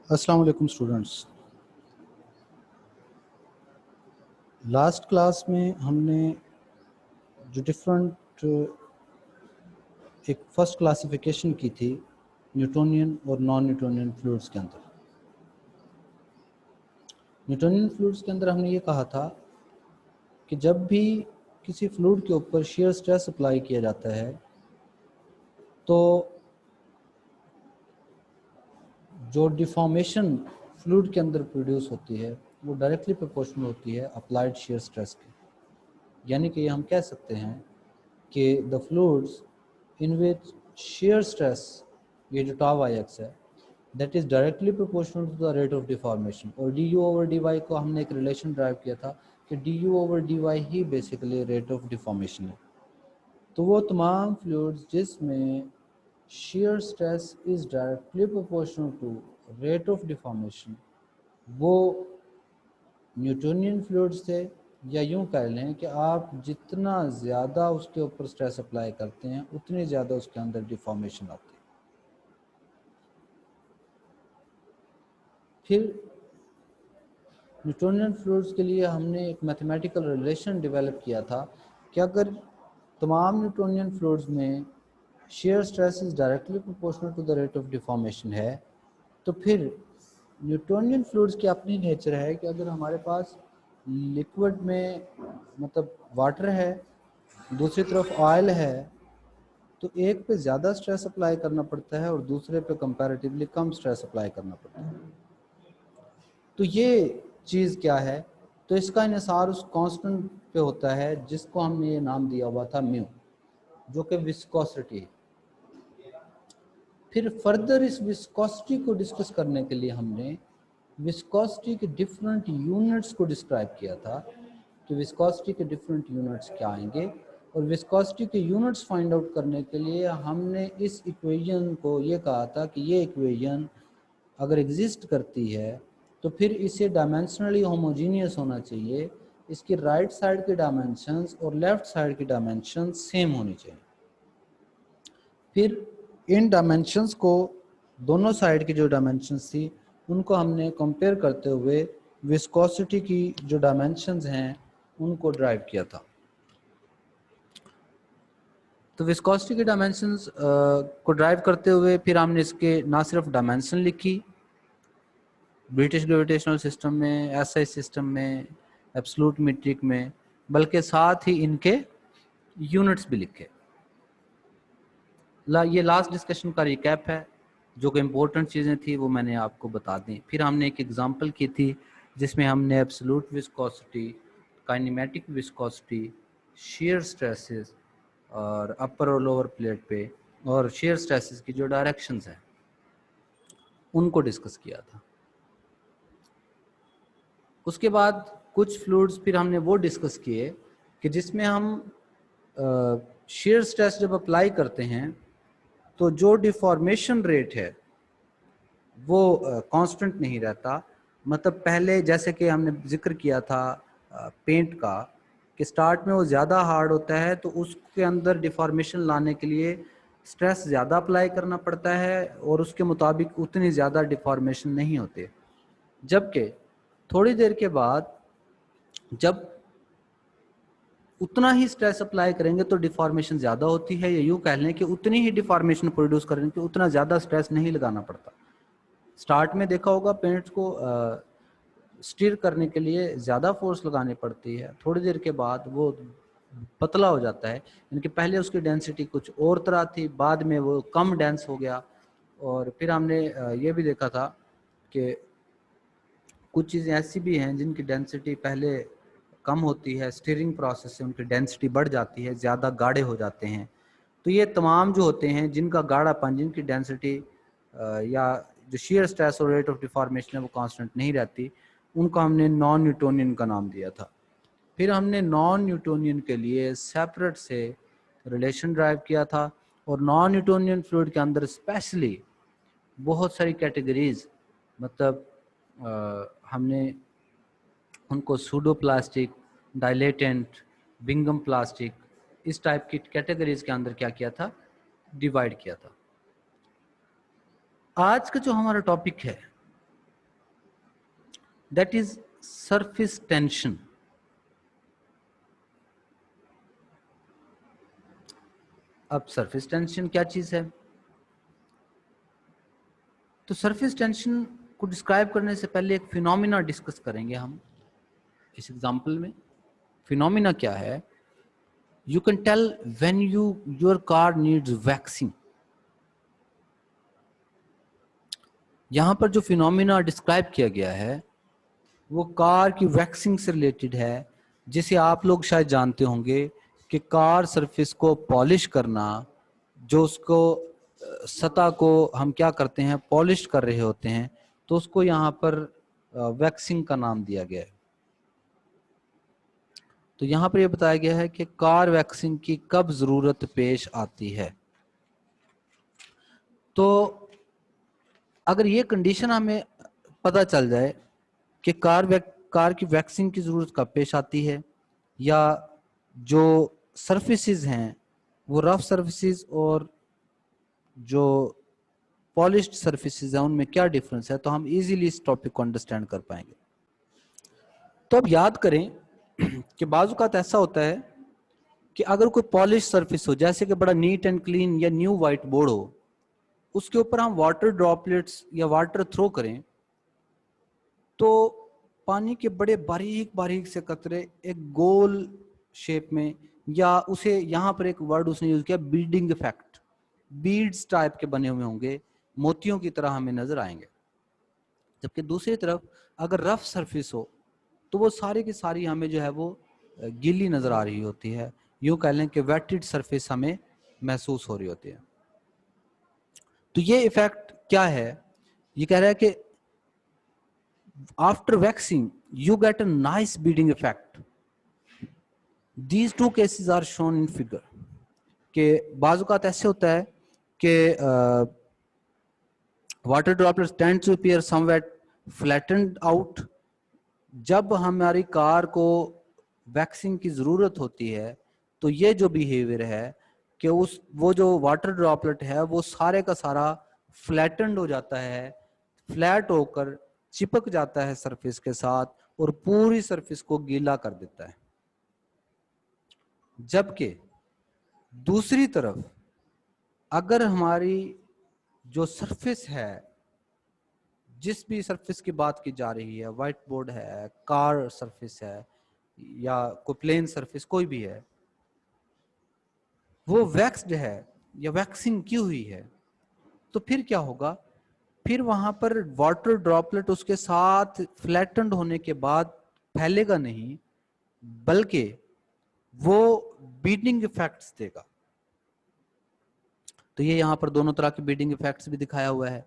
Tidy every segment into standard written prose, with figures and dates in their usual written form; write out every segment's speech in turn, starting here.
अस्सलाम वालेकुम students. Last class में हमने जो डिफरेंट एक फर्स्ट क्लासिफिकेशन की थी न्यूटोनियन और नॉन न्यूटोनियन फ्लूइड्स के अंदर। न्यूटोनियन फ्लूइड्स के अंदर हमने ये कहा था कि जब भी किसी फ्लूइड के ऊपर shear स्ट्रेस अप्लाई किया जाता है तो जो डिफॉर्मेशन फ्लूइड के अंदर प्रोड्यूस होती है वो डायरेक्टली प्रोपोर्शनल होती है अप्लाइड shear स्ट्रेस के। यानी कि हम कह सकते हैं कि the fluids in which shear stress, ये जो टाउ आई एक्स है, that is directly proportional to the rate of deformation. और D U over D Y को हमने एक रिलेशन ड्राइव किया था कि D U over D Y ही बेसिकली रेट ऑफ डिफॉर्मेशन है। तो वो तमाम फ्लूइड्स जिसमें shear stress is directly proportional to rate of deformation वो न्यूटोनियन फ्लूइड्स थे, या यूं कह लें कि आप जितना ज़्यादा उसके ऊपर स्ट्रेस अप्लाई करते हैं उतनी ज़्यादा उसके अंदर डिफॉर्मेशन आती है। फिर न्यूटोनियन फ्लूइड्स के लिए हमने एक मैथमेटिकल रिलेशन डेवलप किया था कि अगर तमाम न्यूटोनियन फ्लूइड्स में shear stress is directly proportional to the rate of deformation है, तो फिर न्यूटोनियन फ्लूइड्स की अपनी नेचर है कि अगर हमारे पास लिक्विड में मतलब वाटर है, दूसरी तरफ ऑयल है, तो एक पे ज़्यादा स्ट्रेस अप्लाई करना पड़ता है और दूसरे पे कंपैरेटिवली कम स्ट्रेस अप्लाई करना पड़ता है। तो ये चीज़ क्या है, तो इसका इन्हिसार उस कांस्टेंट पे होता है जिसको हमने ये नाम दिया हुआ था म्यू, जो कि विस्कोसिटी है। फिर फर्दर इस विस्कोसिटी को डिस्कस करने के लिए हमने विस्कोसिटी के डिफरेंट यूनिट्स को डिस्क्राइब किया था कि विस्कोसिटी के डिफरेंट यूनिट्स क्या आएंगे, और विस्कोसिटी के यूनिट्स फाइंड आउट करने के लिए हमने इस इक्वेशन को ये कहा था कि ये इक्वेशन अगर एग्जिस्ट करती है तो फिर इसे डायमेंशनली होमोजीनियस होना चाहिए, इसकी राइट साइड की डायमेंशंस और लेफ्ट साइड की डायमेंशंस सेम होनी चाहिए। फिर इन डायमेंशंस को, दोनों साइड की जो डायमेंशंस थी उनको हमने कंपेयर करते हुए विस्कोसिटी की जो डायमेंशंस हैं उनको ड्राइव किया था। तो विस्कोसिटी के डायमेंशंस को ड्राइव करते हुए फिर हमने इसके ना सिर्फ डायमेंशन लिखी ब्रिटिश ग्रेविटेशनल सिस्टम में, एसआई सिस्टम में, एब्सोल्यूट मीट्रिक में, बल्कि साथ ही इनके यूनिट्स भी लिखे। ये लास्ट डिस्कशन का रिकैप है, जो कि इम्पोर्टेंट चीज़ें थी वो मैंने आपको बता दी। फिर हमने एक एग्जांपल की थी जिसमें हमने absolute viscosity, kinematic viscosity, shear stresses और अपर और लोअर प्लेट पे और shear स्ट्रेसेस की जो डायरेक्शंस हैं उनको डिस्कस किया था। उसके बाद कुछ फ्लूइड्स फिर हमने वो डिस्कस किए कि जिसमें हम shear स्ट्रेस जब अप्लाई करते हैं तो जो डिफॉर्मेशन रेट है वो कांस्टेंट नहीं रहता। मतलब पहले जैसे कि हमने जिक्र किया था पेंट का कि स्टार्ट में वो ज़्यादा हार्ड होता है तो उसके अंदर डिफॉर्मेशन लाने के लिए स्ट्रेस ज़्यादा अप्लाई करना पड़ता है और उसके मुताबिक उतनी ज़्यादा डिफॉर्मेशन नहीं होते। जबकि थोड़ी देर के बाद जब उतना ही स्ट्रेस अप्लाई करेंगे तो डिफॉर्मेशन ज़्यादा होती है, या यूँ कह लें कि उतनी ही डिफॉर्मेशन प्रोड्यूस करेंगे कि उतना ज़्यादा स्ट्रेस नहीं लगाना पड़ता। स्टार्ट में देखा होगा पेंट्स को स्टीर करने के लिए ज़्यादा फोर्स लगानी पड़ती है, थोड़ी देर के बाद वो पतला हो जाता है, यानी कि पहले उसकी डेंसिटी कुछ और तरह थी, बाद में वो कम डेंस हो गया। और फिर हमने ये भी देखा था कि कुछ चीज़ें ऐसी भी हैं जिनकी डेंसिटी पहले कम होती है, स्टीयरिंग प्रोसेस से उनकी डेंसिटी बढ़ जाती है, ज़्यादा गाढ़े हो जाते हैं। तो ये तमाम जो होते हैं जिनका गाढ़ापन, जिनकी डेंसिटी या जो shear स्ट्रेस और रेट ऑफ डिफॉर्मेशन है वो कांस्टेंट नहीं रहती, उनको हमने नॉन न्यूटोनियन का नाम दिया था। फिर हमने नॉन न्यूटोनियन के लिए सेपरेट से रिलेशन ड्राइव किया था, और नॉन न्यूटोनियन फ्लूइड के अंदर स्पेशली बहुत सारी कैटेगरीज, मतलब हमने उनको pseudo plastic, dilatant, Bingham plastic, इस टाइप की कैटेगरीज के अंदर क्या किया था, डिवाइड किया था। आज का जो हमारा टॉपिक है that is surface tension. अब सरफेस टेंशन क्या चीज है? तो सरफेस टेंशन को डिस्क्राइब करने से पहले एक फिनोमिना डिस्कस करेंगे हम इस एग्जांपल में। फिनोमिना क्या है? You can tell when your car needs waxing. यहां पर जो फिनोमिना डिस्क्राइब किया गया है वो कार की वैक्सिंग से रिलेटेड है, जिसे आप लोग शायद जानते होंगे कि कार सरफेस को पॉलिश करना, जो उसको सतह को हम क्या करते हैं, पॉलिश कर रहे होते हैं, तो उसको यहाँ पर वैक्सिंग का नाम दिया गया है। तो यहाँ पर यह बताया गया है कि कार वैक्सिंग की कब जरूरत पेश आती है। तो अगर ये कंडीशन हमें पता चल जाए कि कार की वैक्सिंग की जरूरत कब पेश आती है, या जो सर्फेसिस हैं वो रफ सर्फेसिस और जो पॉलिश्ड सर्फेसिस हैं उनमें क्या डिफरेंस है, तो हम इजीली इस टॉपिक को अंडरस्टैंड कर पाएंगे। तो अब याद करें कि बाज़ औक़ात ऐसा होता है कि अगर कोई पॉलिश सरफेस हो, जैसे कि बड़ा नीट एंड क्लीन या न्यू वाइट बोर्ड हो, उसके ऊपर हम वाटर ड्रॉपलेट्स या वाटर थ्रो करें तो पानी के बड़े बारीक बारीक से कतरे एक गोल शेप में, या उसे यहाँ पर एक वर्ड उसने यूज किया बीडिंग इफेक्ट, बीड्स टाइप के बने हुए होंगे, मोतियों की तरह हमें नजर आएंगे। जबकि दूसरी तरफ अगर रफ सरफेस हो तो वो सारी की सारी हमें जो है वो गीली नजर आ रही होती है, यूं कह लें कि वेटेड सरफेस हमें महसूस हो रही होती है। तो ये इफेक्ट क्या है? ये कह रहा है कि after waxing you get a nice beading effect. These two cases are shown in figure. कि बाज़ औक़ात ऐसे होता है कि water droplets tend to appear somewhat flattened out. जब हमारी कार को वैक्सिंग की जरूरत होती है तो ये जो बिहेवियर है कि वो जो वाटर ड्रॉपलेट है वो सारे का सारा फ्लैटेंड हो जाता है, फ्लैट होकर चिपक जाता है सरफेस के साथ और पूरी सरफेस को गीला कर देता है। जबकि दूसरी तरफ अगर हमारी जो सरफेस है, जिस भी सरफेस की बात की जा रही है, व्हाइट बोर्ड है, कार सरफेस है या कोई प्लेन सरफेस कोई भी है, वो वैक्स्ड है या वैक्सिंग की हुई है, तो फिर क्या होगा? फिर वहां पर वाटर ड्रॉपलेट उसके साथ फ्लैटेंड होने के बाद फैलेगा नहीं, बल्कि वो बीडिंग इफेक्ट्स देगा। तो ये यहाँ पर दोनों तरह के बीडिंग इफेक्ट्स भी दिखाया हुआ है।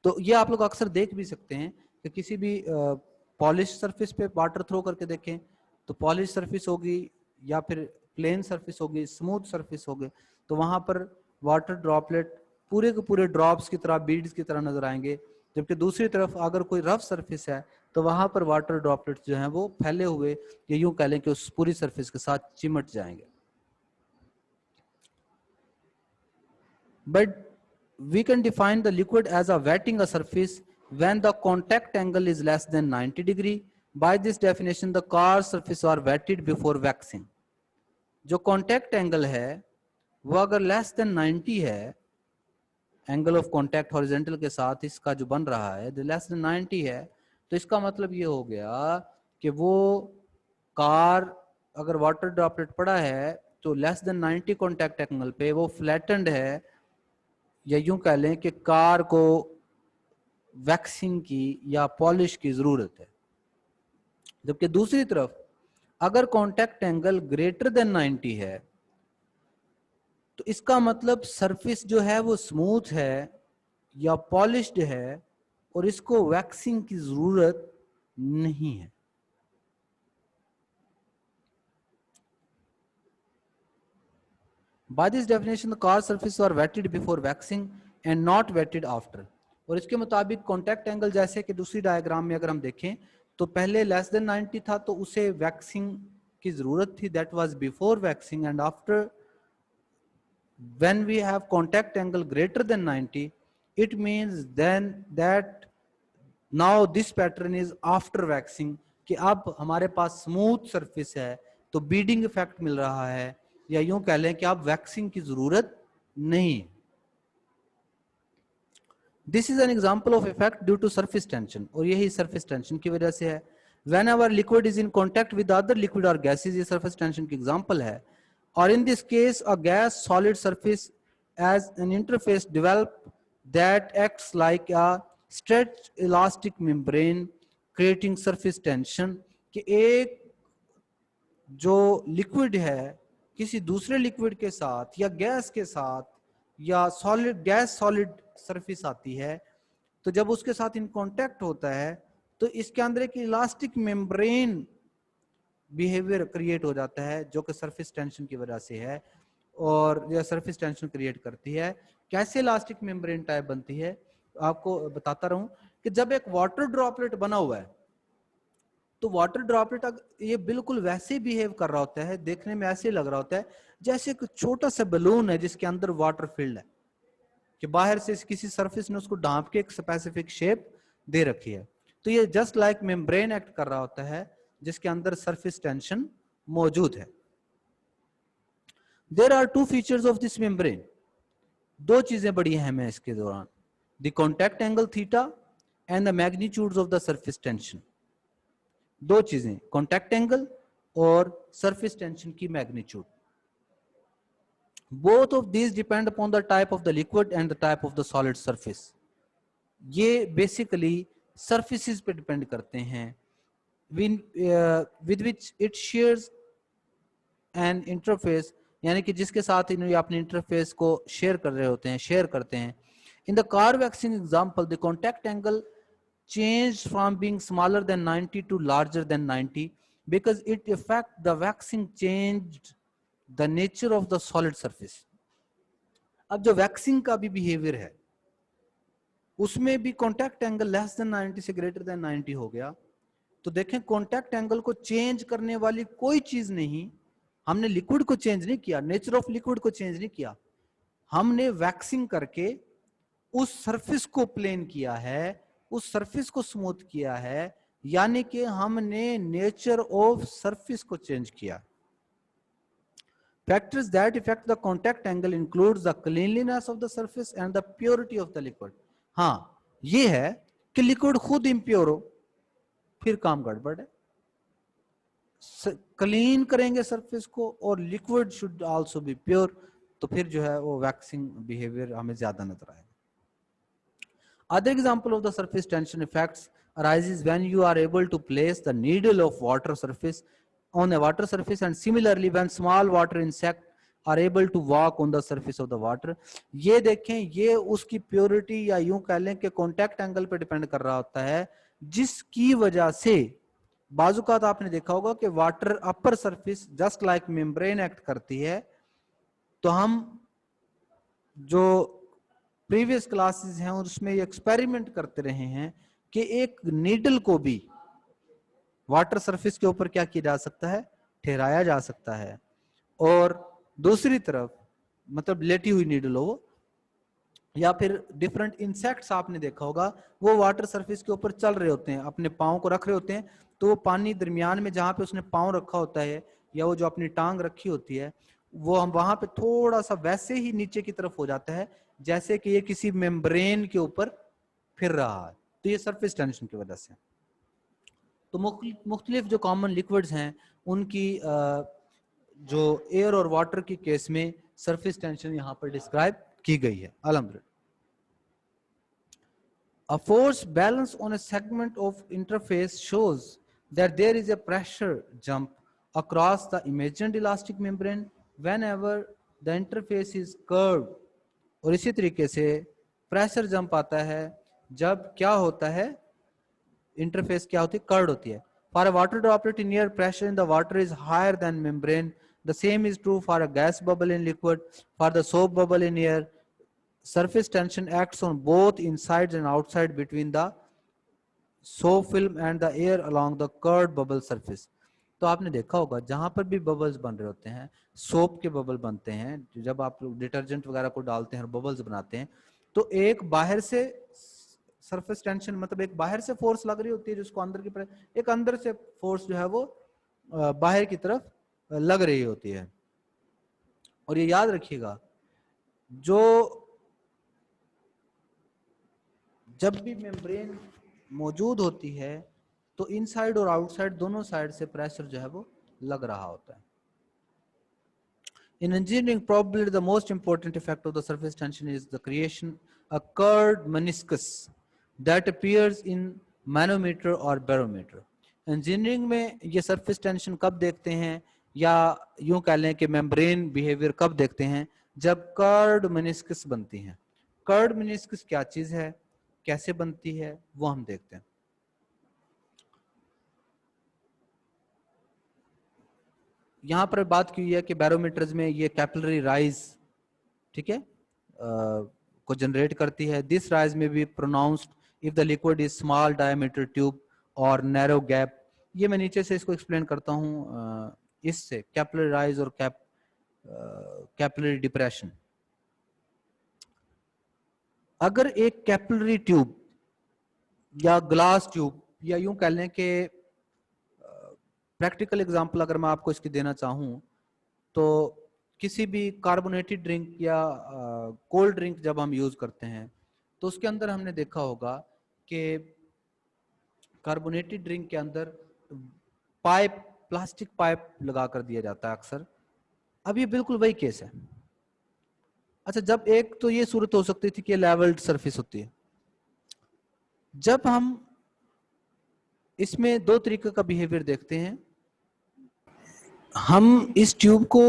तो ये आप लोग अक्सर देख भी सकते हैं कि किसी भी पॉलिश सरफेस पे वाटर थ्रो करके देखें तो पॉलिश सरफेस होगी या फिर प्लेन सरफेस होगी, स्मूथ सरफेस होगी, तो वहां पर वाटर ड्रॉपलेट पूरे के पूरे ड्रॉप्स की तरह, बीड्स की तरह नजर आएंगे। जबकि दूसरी तरफ अगर कोई रफ सरफेस है तो वहां पर वाटर ड्रॉपलेट्स जो हैं वो फैले हुए, या यूं कह लें कि उस पूरी सरफेस के साथ चिमट जाएंगे। But we can define the liquid as a wetting a surface when the contact angle is less than 90 degree. By this definition, the car surface are wetted before waxing. जो contact angle है वो अगर less than 90 है, angle of contact horizontal के साथ इसका जो बन रहा है लेस देन 90 है, तो इसका मतलब ये हो गया कि वो कार अगर वाटर ड्रॉपलेट पड़ा है तो लेस देन 90 कॉन्टैक्ट एंगल पे वो फ्लैटेंड है, या यूं कह लें कि कार को वैक्सिंग की या पॉलिश की जरूरत है। जबकि दूसरी तरफ अगर कॉन्टैक्ट एंगल ग्रेटर देन 90 है तो इसका मतलब सरफेस जो है वो स्मूथ है या पॉलिश्ड है और इसको वैक्सिंग की जरूरत नहीं है। By this definition, the car surfaces are wetted before waxing and not wetted after. और इसके मुताबिक कॉन्टैक्ट एंगल जैसे कि दूसरी डायग्राम में अगर हम देखें तो पहले लेस देन 90 था तो उसे वैक्सिंग की जरूरत थी, that was before waxing, and after when we have contact angle greater than 90 it means then that now this pattern is after waxing, कि अब हमारे पास स्मूथ सरफेस है तो बीडिंग इफेक्ट मिल रहा है, या यूं कह लें कि अब वैक्सिंग की जरूरत नहीं। This is an example of effect due to surface tension, और यही सरफेस टेंशन की वजह से है। Whenever liquid is in contact with other liquid और गैसेज, ये सरफेस टेंशन की एग्जाम्पल है। और in this case a gas solid surface as an interface develop that acts like a stretch elastic membrane creating surface tension, कि एक जो liquid है किसी दूसरे लिक्विड के साथ या गैस के साथ या सॉलिड गैस सॉलिड सरफेस आती है, तो जब उसके साथ इन कांटेक्ट होता है तो इसके अंदर एक इलास्टिक मेम्ब्रेन बिहेवियर क्रिएट हो जाता है जो कि सरफेस टेंशन की वजह से है, और यह सरफेस टेंशन क्रिएट करती है। कैसे इलास्टिक मेम्ब्रेन टाइप बनती है आपको बताता रहूं, कि जब एक वाटर ड्रॉपलेट बना हुआ है तो वाटर ड्रॉपलेट ये बिल्कुल वैसे बिहेव कर रहा होता है, देखने में ऐसे लग रहा होता है जैसे एक छोटा सा बलून है जिसके अंदर वाटर फिल्ड है, कि बाहर से किसी सरफेस ने उसको ढांप के एक स्पेसिफिक शेप दे रखी है। तो ये जस्ट लाइक मेम्ब्रेन एक्ट कर रहा होता है जिसके अंदर सरफेस टेंशन मौजूद है। There are two features of this membrane, दो चीजें बड़ी अहम है इसके दौरान, the contact angle theta and the magnitudes of the surface tension. दो चीजें, कॉन्टैक्ट एंगल और सरफेस टेंशन की magnitude. Both of these depend upon the type of the liquid and the type of the solid surface. ये basically surfaces पे depend करते हैं with which it shares an interface, यानी कि जिसके साथ इन्हें अपने इंटरफेस को शेयर कर रहे होते हैं, शेयर करते हैं। In the car waxing example the contact angle changed from being smaller than 90 to larger than 90 because it affect the waxing changed the nature of the solid surface। अब जो waxing का भी बिहेवियर है उसमें भी contact angle less than 90 से greater than 90 हो गया, तो देखें कॉन्टैक्ट एंगल को चेंज करने वाली कोई चीज नहीं, हमने लिक्विड को चेंज नहीं किया, नेचर ऑफ लिक्विड को चेंज नहीं किया, हमने वैक्सिंग करके उस सरफेस को प्लेन किया है, उस सरफेस को स्मूथ किया है, यानी कि हमने नेचर ऑफ सरफेस को चेंज किया। Factors that effect the contact angle includes the cleanliness of the surface and the purity of the liquid. हाँ, ये है कि लिक्विड खुद इम्प्योर हो फिर काम गड़बड़ है, क्लीन करेंगे सरफेस को और liquid should also be pure, तो फिर जो है वो वैक्सिंग बिहेवियर हमें ज्यादा नजर आएगा। Other example of the surface tension effects arises when you are able to place the needle of water surface on a water surface, and similarly when small water insect are able to walk on the surface of the water। ये देखें, ये उसकी purity या यूं कह लें कि contact angle पे डिपेंड कर रहा होता है, जिसकी वजह से बाजुकात आपने देखा होगा कि water upper surface just like membrane act करती है। तो हम जो प्रीवियस क्लासेस हैं उसमें एक्सपेरिमेंट करते रहे हैं कि एक नीडल को भी वाटर सरफेस के ऊपर क्या किया जा सकता है, ठहराया जा सकता है, और दूसरी तरफ मतलब लेटी हुई नीडल हो, या फिर डिफरेंट इंसेक्ट्स आपने देखा होगा वो वाटर सरफेस के ऊपर चल रहे होते हैं, अपने पाँव को रख रहे होते हैं, तो वो पानी दरमियान में जहां पे उसने पाँव रखा होता है या वो जो अपनी टांग रखी होती है वो हम वहां पे थोड़ा सा वैसे ही नीचे की तरफ हो जाता है जैसे कि ये किसी मेम्ब्रेन के ऊपर फिर रहा है, तो ये सरफेस टेंशन की वजह से। तो मुख्तलिफ जो कॉमन लिक्विड्स हैं उनकी जो एयर और वाटर की केस में सरफेस टेंशन यहाँ पर डिस्क्राइब की गई है। अल्हम्दुलिल्लाह। A force balance on a segment of interface shows that there is a pressure jump across the imagined elastic membrane whenever the interface is curved। और इसी तरीके से प्रेशर जंप आता है जब क्या होता है, इंटरफेस क्या होती है, कर्व्ड होती है। For a water droplet in air pressure in the water is higher than membrane, the same is true for a gas bubble in liquid, for the soap bubble in air surface tension acts on both insides and outside between the soap film and the air along the curved bubble surface। तो आपने देखा होगा जहां पर भी bubbles बन रहे होते हैं, सोप के बबल बनते हैं, जब आप डिटर्जेंट वगैरह को डालते हैं और बबल्स बनाते हैं, तो एक बाहर से सरफेस टेंशन मतलब एक बाहर से फोर्स लग रही होती है जिसको अंदर की, एक अंदर से फोर्स जो है वो बाहर की तरफ लग रही होती है। और ये याद रखिएगा, जो जब भी मेम्ब्रेन मौजूद होती है तो इनसाइड और आउटसाइड दोनों साइड से प्रेशर जो है वो लग रहा होता है। In engineering, probably the most important effect of the surface tension is the creation a curved meniscus that appears in manometer or barometer. Engineering में ये सरफेस टेंशन कब देखते हैं, या यूं कह लें कि मेम्ब्रेन बिहेवियर कब देखते हैं, जब कर्व्ड मेनिस्कस बनती हैं। कर्व्ड मेनिस्कस क्या चीज है, कैसे बनती है, वो हम देखते हैं। यहां पर बात की है कि बैरोमीटर्स में ये कैपिलरी राइज, ठीक है, को जनरेट करती है। This rise may be pronounced if the liquid is small diameter tube और नैरो गैप। ये मैं नीचे से इसको एक्सप्लेन करता हूं, इससे कैपिलरी राइज और कैपिलरी डिप्रेशन। अगर एक कैपिलरी ट्यूब या ग्लास ट्यूब, या यूं कह लें कि प्रैक्टिकल एग्जांपल अगर मैं आपको इसकी देना चाहूं, तो किसी भी कार्बोनेटेड ड्रिंक या कोल्ड ड्रिंक जब हम यूज करते हैं तो उसके अंदर हमने देखा होगा कि कार्बोनेटेड ड्रिंक के अंदर पाइप, प्लास्टिक पाइप लगा कर दिया जाता है अक्सर। अब ये बिल्कुल वही केस है। अच्छा, जब एक तो ये सूरत हो सकती थी कि लेवल्ड सरफेस होती है, जब हम इसमें दो तरीके का बिहेवियर देखते हैं। हम इस ट्यूब को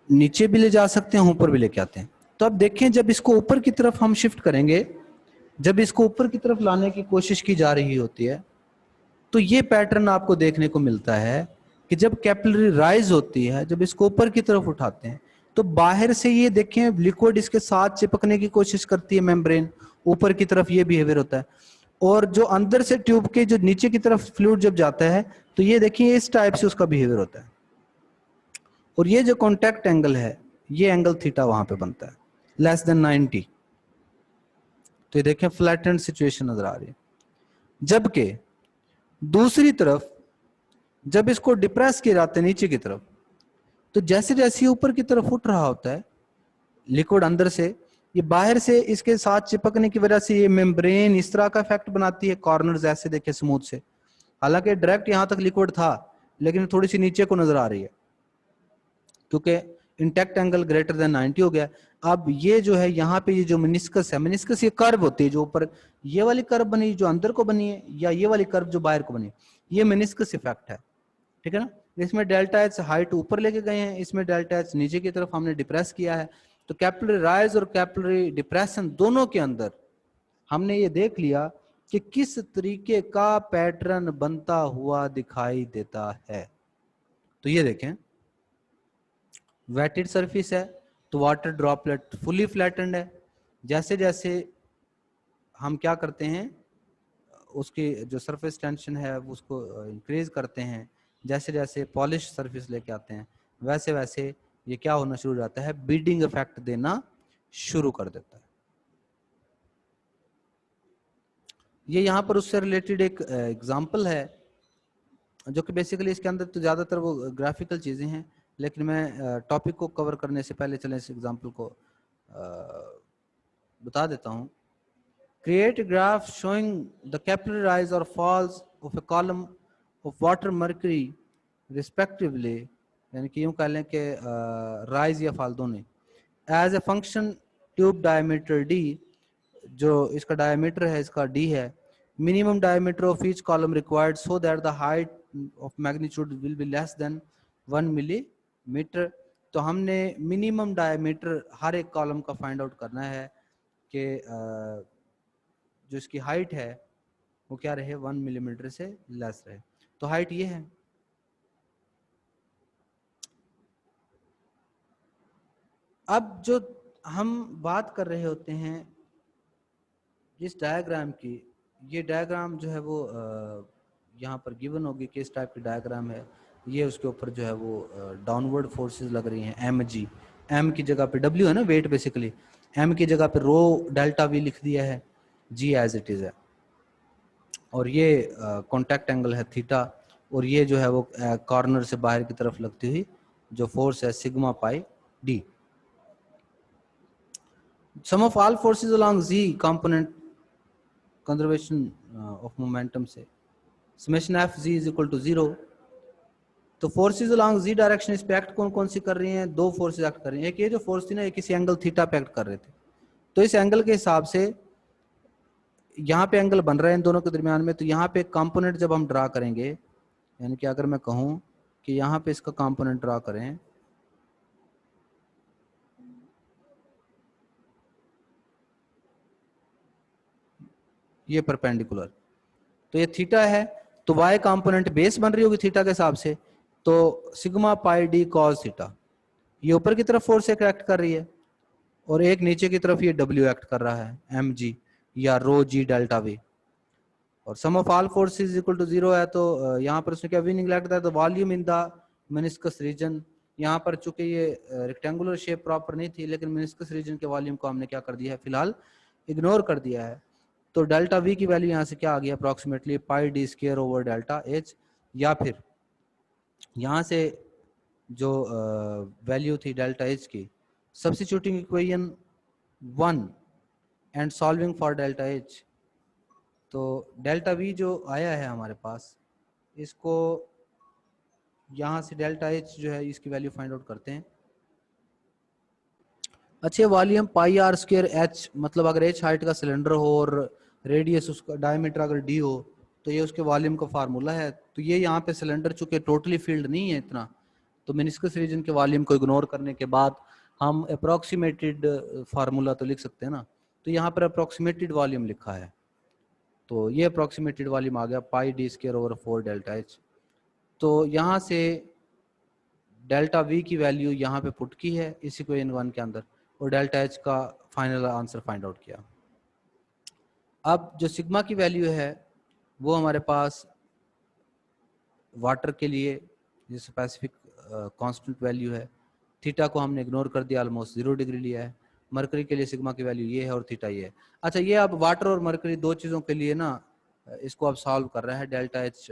नीचे भी ले जा सकते हैं, ऊपर भी लेके आते हैं। तो अब देखें, जब इसको ऊपर की तरफ हम शिफ्ट करेंगे, जब इसको ऊपर की तरफ लाने की कोशिश की जा रही होती है, तो ये पैटर्न आपको देखने को मिलता है कि जब कैपिलरी राइज होती है, जब इसको ऊपर की तरफ उठाते हैं, तो बाहर से ये देखें लिक्विड इसके साथ चिपकने की कोशिश करती है मेम्ब्रेन, ऊपर की तरफ ये बिहेवियर होता है। और जो अंदर से ट्यूब के जो नीचे की तरफ फ्लूइड जब जाता है, तो ये देखिए इस टाइप से उसका बिहेवियर होता है। और ये जो कॉन्टैक्ट एंगल है, ये एंगल थीटा वहां पे बनता है लेस देन 90। तो ये देखें फ्लैटेंड सिचुएशन नजर आ रही है। जबकि दूसरी तरफ जब इसको डिप्रेस किया जाता है नीचे की तरफ, तो जैसे जैसे ऊपर की तरफ उठ रहा होता है लिक्विड अंदर से, ये बाहर से इसके साथ चिपकने की वजह से ये मेम्ब्रेन इस तरह का इफेक्ट बनाती है, कॉर्नर्स ऐसे देखे स्मूथ से। हालांकि डायरेक्ट यहां तक लिक्विड था, लेकिन थोड़ी सी नीचे को नजर आ रही है क्योंकि इंटैक्ट एंगल ग्रेटर देन 90 हो गया। अब ये जो है यहाँ पे ये जो मेनिस्कस है, मेनिस्कस ये कर्व होती है, जो ऊपर ये वाली कर्व बनी जो अंदर को बनी है, या ये वाली कर्व जो बाहर को बनी है, ये मेनिस्कस इफेक्ट है, ठीक है ना। इसमें डेल्टा एच हाइट ऊपर लेके गए हैं, इसमें डेल्टा एच नीचे की तरफ हमने डिप्रेस किया है। तो कैपिलरी राइज और कैपिलरी डिप्रेशन दोनों के अंदर हमने ये देख लिया कि किस तरीके का पैटर्न बनता हुआ दिखाई देता है। तो ये देखें, वेटेड सरफेस है तो वाटर ड्रॉपलेट फुली फ्लैटेंड है। जैसे जैसे हम क्या करते हैं, उसकी जो सरफेस टेंशन है उसको इंक्रीज करते हैं, जैसे जैसे पॉलिश सरफेस लेके आते हैं, वैसे वैसे ये क्या होना शुरू हो जाता है, बीडिंग इफेक्ट देना शुरू कर देता है। ये यहाँ पर उससे रिलेटेड एक एग्जांपल है, जो कि बेसिकली इसके अंदर तो ज़्यादातर वो ग्राफिकल चीज़ें हैं, लेकिन मैं टॉपिक को कवर करने से पहले चले इस एग्जांपल को बता देता हूँ। Create a graph showing the capillary rise or falls of a column of water mercury respectively, यानी कि यूं कह लें कि राइज या फॉल दोनों, as a function tube diameter d, जो इसका डायमीटर है इसका d है, minimum diameter of each column required so that the height of magnitude will be less than 1 millimetre. तो हमने मिनिमम डायमीटर हर एक कॉलम का फाइंड आउट करना है कि जो इसकी हाइट है वो क्या रहे, 1 मिलीमीटर से लेस रहे। तो हाइट ये है। अब जो हम बात कर रहे होते हैं इस डायग्राम की, ये डायग्राम जो है वो यहाँ पर गिवन होगी कि इस टाइप की डायग्राम है। ये उसके ऊपर जो है वो डाउनवर्ड फोर्सेस लग रही हैं, एम जी, एम की जगह पे डब्ल्यू है ना वेट, बेसिकली एम की जगह पे रो डेल्टा वी लिख दिया है। जी एज इट इज है, और ये कॉन्टैक्ट एंगल है थीटा, और ये जो है वो कॉर्नर से बाहर की तरफ लगती हुई जो फोर्स है sigma pi D. Sum of all forces along Z component conservation of momentum से summation F Z is equal to 0। तो फोर्सेस अलोंग जी डायरेक्शन इस पे एक्ट कौन कौन सी कर रही हैं? दो फोर्सेस एक्ट कर रही हैं। एक ये जो फोर्स थी ना, ये किसी एंगल थीटा पे एक्ट कर रहे थे, तो इस एंगल के हिसाब से यहाँ पे एंगल बन रहा है इन दोनों के दरमियान में, तो यहाँ पे कंपोनेंट जब हम ड्रा करेंगे, यानी कि अगर मैं कहूँ कि यहाँ पे इसका कंपोनेंट ड्रा करें, ये परपेंडिकुलर, तो ये थीटा है, तो y कंपोनेंट बेस बन रही होगी थीटा के हिसाब से, तो sigma pi D cos theta, ये ऊपर की तरफ फोर्स एक एक्ट कर रही है, और एक नीचे की तरफ ये W एक्ट कर रहा है एम जी या रो जी डेल्टा वी, और sum of all forces equal to 0 है। तो यहाँ पर उसने क्या we neglect the volume in the meniscus region. यहाँ पर चूंकि ये रेक्टेंगुलर शेप प्रॉपर नहीं थी, लेकिन मेनिस्कस रीजन के वॉल्यूम को हमने क्या कर दिया है, फिलहाल इग्नोर कर दिया है। तो डेल्टा वी की वैल्यू यहाँ से क्या आ गई, approximately pi D square over delta H, या फिर यहाँ से जो वैल्यू थी डेल्टा एच की, substituting equation 1 and solving for delta H, तो डेल्टा वी जो आया है हमारे पास, इसको यहाँ से डेल्टा एच जो है इसकी वैल्यू फाइंड आउट करते हैं। अच्छे volume pi r square h, मतलब अगर एच हाइट का सिलेंडर हो और रेडियस उसका डायमीटर अगर डी हो, तो ये उसके वॉल्यूम का फार्मूला है। तो ये यहाँ पे सिलेंडर चूंकि टोटली फील्ड नहीं है इतना, तो मेनिस्कस रीजन के वॉल्यूम को इग्नोर करने के बाद हम अप्रोक्सीमेटेड फार्मूला तो लिख सकते हैं ना, तो यहाँ पर अप्रोक्सीमेटेड वॉल्यूम लिखा है, तो ये अप्रोक्सीमेटेड वॉल्यूम आ गया pi D square over 4 delta H. तो यहाँ से डेल्टा वी की वैल्यू यहाँ पे पुट की है इस इक्वेशन 1 के अंदर, और डेल्टा एच का फाइनल आंसर फाइंड आउट किया। अब जो सिग्मा की वैल्यू है वो हमारे पास वाटर के लिए जो स्पेसिफिक कांस्टेंट वैल्यू है, थीटा को हमने इग्नोर कर दिया, ऑलमोस्ट 0 डिग्री लिया है। मरकरी के लिए सिग्मा की वैल्यू ये है और थीटा ये है। अच्छा, ये अब वाटर और मरकरी दो चीज़ों के लिए ना इसको अब सॉल्व कर रहा है delta h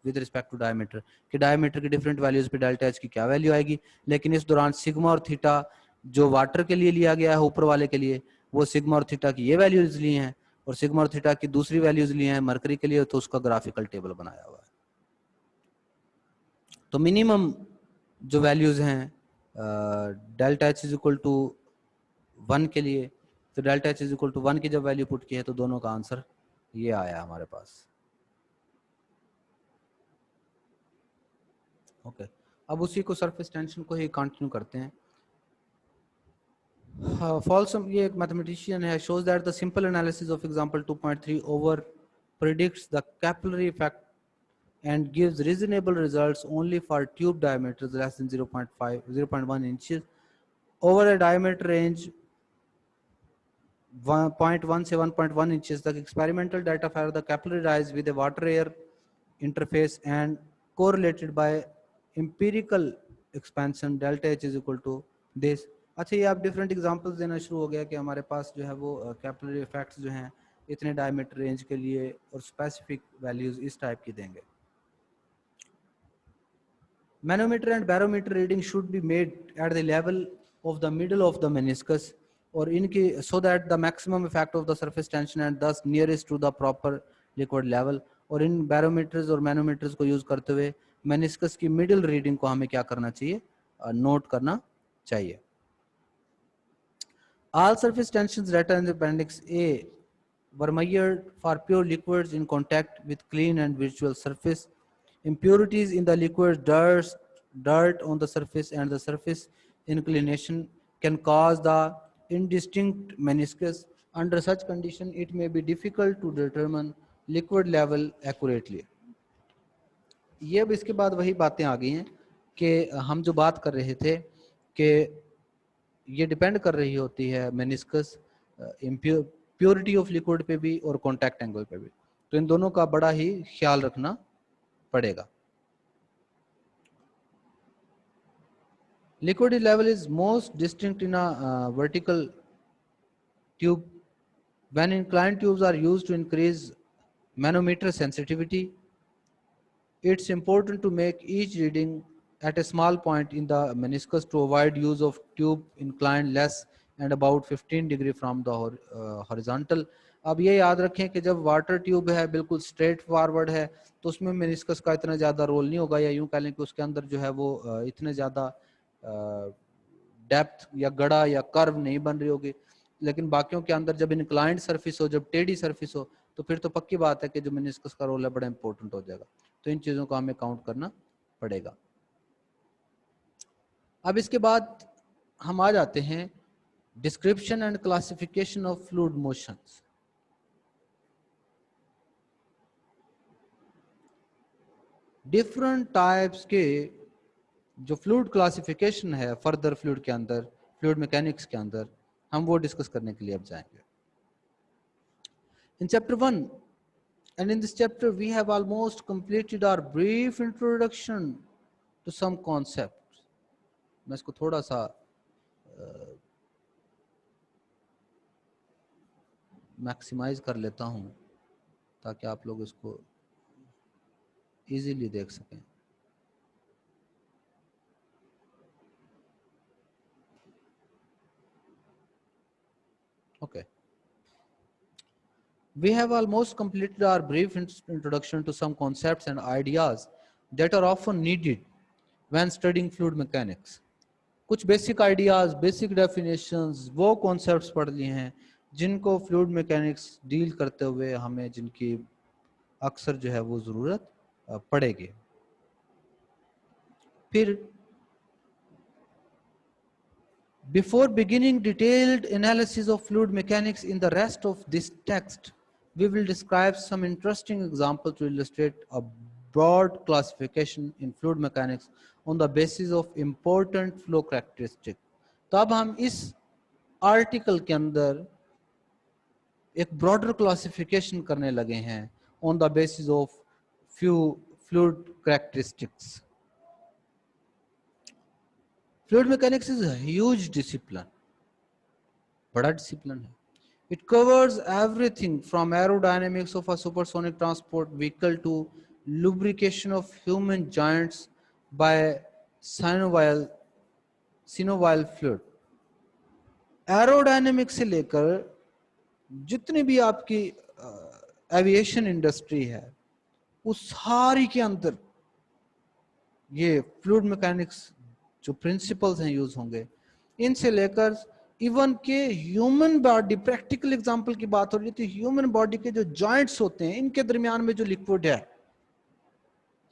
with respect to diameter, कि डायमीटर की डिफरेंट वैल्यूज पे डेल्टा एच की क्या वैल्यू आएगी। लेकिन इस दौरान सिग्मा और थीटा जो वाटर के लिए लिया गया है ऊपर वाले के लिए, वो सिग्मा और थीटा की ये वैल्यूज ली हैं, और सिग्मा और थीटा की दूसरी वैल्यूज ली हैं मरकरी के लिए, तो उसका ग्राफिकल टेबल बनाया हुआ है। तो मिनिमम जो वैल्यूज हैं delta h is equal to 1 के लिए, तो delta h is equal to 1 की जब वैल्यू पुट की है, तो दोनों का आंसर ये आया हमारे पास। ओके, अब उसी को सरफेस टेंशन को ही कंटिन्यू करते हैं। फॉल्सम, ये एक मैथमेटिशियन है, shows that the simple analysis of example 2.3 over predicts the capillary effect and gives reasonable results only for tube diameters less than 0.1 inches over a diameter range 0.1 से 1.1 inches तक। experimental data for the capillary rise with a water air interface and correlated by empirical expansion delta H is equal to this। अच्छा, ये आप different examples देना शुरू हो गया कि हमारे पास जो है वो कैपिलरी इफेक्ट्स जो हैं इतने डायमीटर रेंज के लिए और स्पेसिफिक वैल्यूज इस टाइप की देंगे। Manometer and barometer reading should be made at the level of the middle of the meniscus, or so that the maximum effect of the surface tension and thus nearest to the proper liquid level। और इन barometers और manometers को use करते हुए meniscus की middle reading को हमें क्या करना चाहिए, नोट करना चाहिए। All surface tensions data in the appendix A were measured for pure liquids in contact with clean and visual surface. Impurities in the liquid, dirt on the surface, and the surface inclination can cause the indistinct meniscus. Under such condition, it may be difficult to determine liquid level accurately। ये अब इसके बाद वही बातें आ गई हैं कि हम जो बात कर रहे थे कि ये डिपेंड कर रही होती है मेनिस्कस प्योरिटी ऑफ लिक्विड पे भी और कांटेक्ट एंगल पे भी, तो इन दोनों का बड़ा ही ख्याल रखना पड़ेगा। Liquid level is most distinct in a vertical tube When inclined tubes are used to increase manometer sensitivity, it's important to make each reading at a small point in the meniscus to avoid use of tube inclined less and about 15 degree from the horizontal. अब ये याद रखें कि जब water tube है बिल्कुल straight forward है तो उसमें मेनिस्कस का इतना ज़्यादा रोल नहीं होगा, या यूं कह लें कि उसके अंदर जो है वो इतने ज़्यादा डेप्थ या गड़ा या कर्व नहीं बन रही होगी। लेकिन बाकियों के अंदर जब इंक्लाइंड सरफेस हो, जब टेढ़ी सरफेस हो, तो फिर तो पक्की बात है कि जो मेनिस्कस का रोल है बड़ा इंपॉर्टेंट हो जाएगा। तो इन चीज़ों को हमें काउंट करना पड़ेगा। अब इसके बाद हम आ जाते हैं description and classification of fluid motions. Different types के जो फ्लूइड क्लासिफिकेशन है फर्दर फ्लूइड के अंदर, फ्लूइड मैकेनिक्स के अंदर, हम वो डिस्कस करने के लिए अब जाएंगे। In chapter 1 and in this chapter we have almost completed our brief introduction to some concepts. मैं इसको थोड़ा सा मैक्सिमाइज कर लेता हूं ताकि आप लोग इसको इजीली देख सकें। Okay. We have almost completed our brief introduction to some concepts and ideas that are often needed when studying fluid mechanics. कुछ बेसिक आइडियाज, बेसिक डेफिनेशंस, वो कॉन्सेप्ट्स पढ़ लिए हैं जिनको फ्लूइड मैकेनिक्स डील करते हुए हमें जिनकी अक्सर जो है वो ज़रूरत पड़ेगी। फिर before beginning detailed analysis of fluid mechanics in the rest of this text, we will describe some interesting examples to illustrate a broad classification in fluid mechanics on the basis of important flow characteristics. तो अब हम इस article के अंदर एक broader classification करने लगे हैं on the basis of few fluid characteristics. Fluid mechanics is a huge discipline, बड़ा discipline है. It covers everything from aerodynamics of a supersonic transport vehicle to lubrication of human joints by synovial fluid. Aerodynamics से लेकर जितनी भी आपकी aviation industry है उस सारी के अंदर ये फ्लूइड मैकेनिक्स जो प्रिंसिपल्स हैं यूज होंगे। इनसे लेकर इवन के ह्यूमन बॉडी, प्रैक्टिकल एग्जांपल की बात हो रही है तो ह्यूमन बॉडी के जो जॉइंट्स होते हैं इनके दरमियान में जो लिक्विड है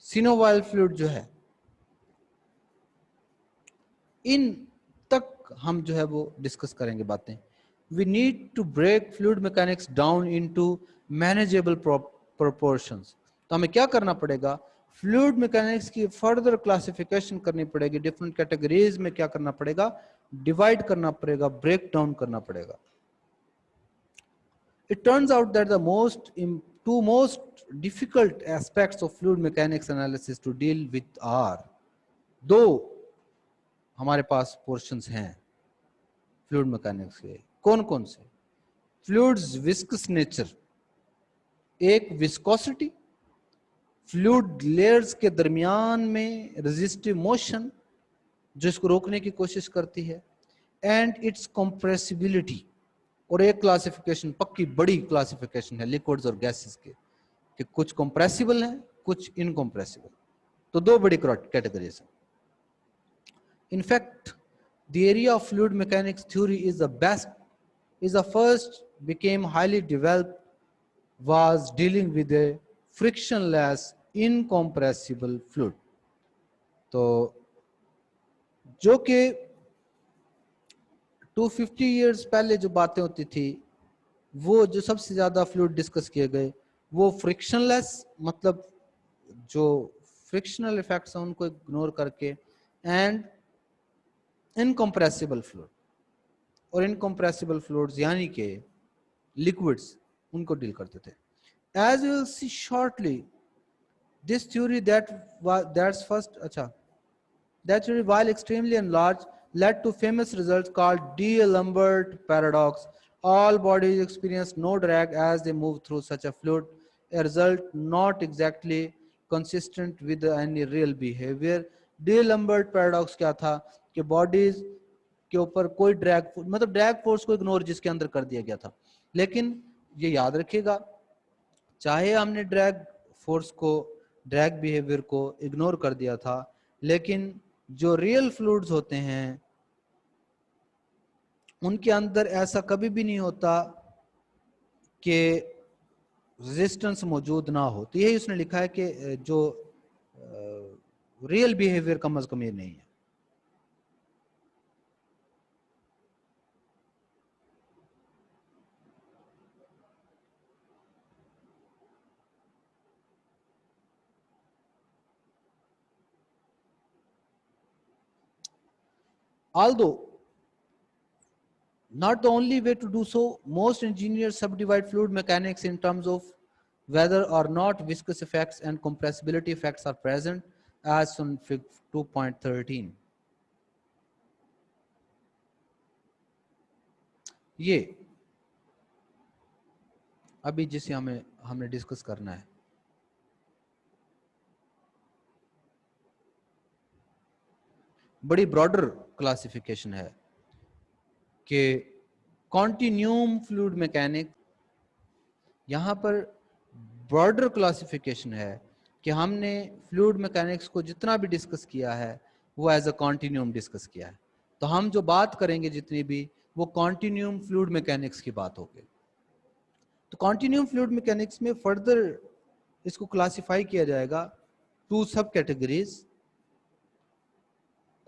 सिनोवाइल फ्लूइड जो है, इन तक हम जो है वो डिस्कस करेंगे बातें। We need to break fluid mechanics down into manageable proportions. तो हमें क्या करना पड़ेगा, फ्लूइड मैकेनिक्स की फर्दर क्लासिफिकेशन करनी पड़ेगी, डिफरेंट कैटेगरीज में क्या करना पड़ेगा, डिवाइड करना पड़ेगा, ब्रेक डाउन करना पड़ेगा। It turns out that the two most difficult aspects of fluid mechanics analysis to deal with are, दो हमारे पास पोर्शंस हैं फ्लूइड मैकेनिक्स के। कौन कौन से? फ्लूइड्स विस्कस नेचर, एक विस्कोसिटी, फ्लूइड लेयर्स के दरमियान में रेजिस्टिव मोशन जो इसको रोकने की कोशिश करती है, एंड इट्स कंप्रेसिबिलिटी। और एक क्लासिफिकेशन, पक्की बड़ी क्लासिफिकेशन है लिक्विड्स और गैसेस के, कि कुछ कंप्रेसिबल हैं कुछ इनकंप्रेसिबल। तो दो बड़ी कैटेगरीज हैं। In fact, the area of fluid mechanics theory is the first became highly developed was dealing with a frictionless incompressible fluid. तो जो कि 250 years पहले जो बातें होती थी, वो जो सबसे ज्यादा फ्लूइड डिस्कस किए गए वो फ्रिक्शनलेस, मतलब जो फ्रिक्शनल इफेक्ट्स हैं उनको इग्नोर करके, एंड इनकम्प्रेसिबल फ्लूइड। और इनकम्प्रेसिबल फ्लूइड्स यानी कि लिक्विड्स, उनको डील करते थे। As you will see shortly, this theory that while extremely enlarged led to famous results called D'Alembert paradox All bodies experience no drag as they move through such a fluid, a result not exactly consistent with any real behavior. D'Alembert paradox क्या था कि bodies के ऊपर कोई drag, मतलब drag force को ignore जिसके अंदर कर दिया गया था। लेकिन ये याद रखिएगा, चाहे हमने ड्रैग फोर्स को, ड्रैग बिहेवियर को इग्नोर कर दिया था, लेकिन जो रियल फ्लूइड्स होते हैं उनके अंदर ऐसा कभी भी नहीं होता कि रेजिस्टेंस मौजूद ना हो। तो यही उसने लिखा है कि जो रियल बिहेवियर कम अज कम ये नहीं है। Although not the only way to do so, most engineers subdivide fluid mechanics in terms of whether or not viscous effects and compressibility effects are present, as on Fig 2.13. ये अभी जिसे हमने discuss करना है, बड़ी ब्रॉडर क्लासिफिकेशन है कि continuum fluid mechanics, यहाँ पर ब्रॉडर क्लासिफिकेशन है कि हमने फ्लूइड मैकेनिक्स को जितना भी डिस्कस किया है वो एज अ कॉन्टिन्यूम डिस्कस किया है। तो हम जो बात करेंगे जितनी भी, वो कॉन्टिन्यूम फ्लूइड मैकेनिक्स की बात होगी। तो कॉन्टिन्यूम फ्लूइड मैकेनिक्स में फर्दर इसको क्लासिफाई किया जाएगा टू सब कैटेगरीज।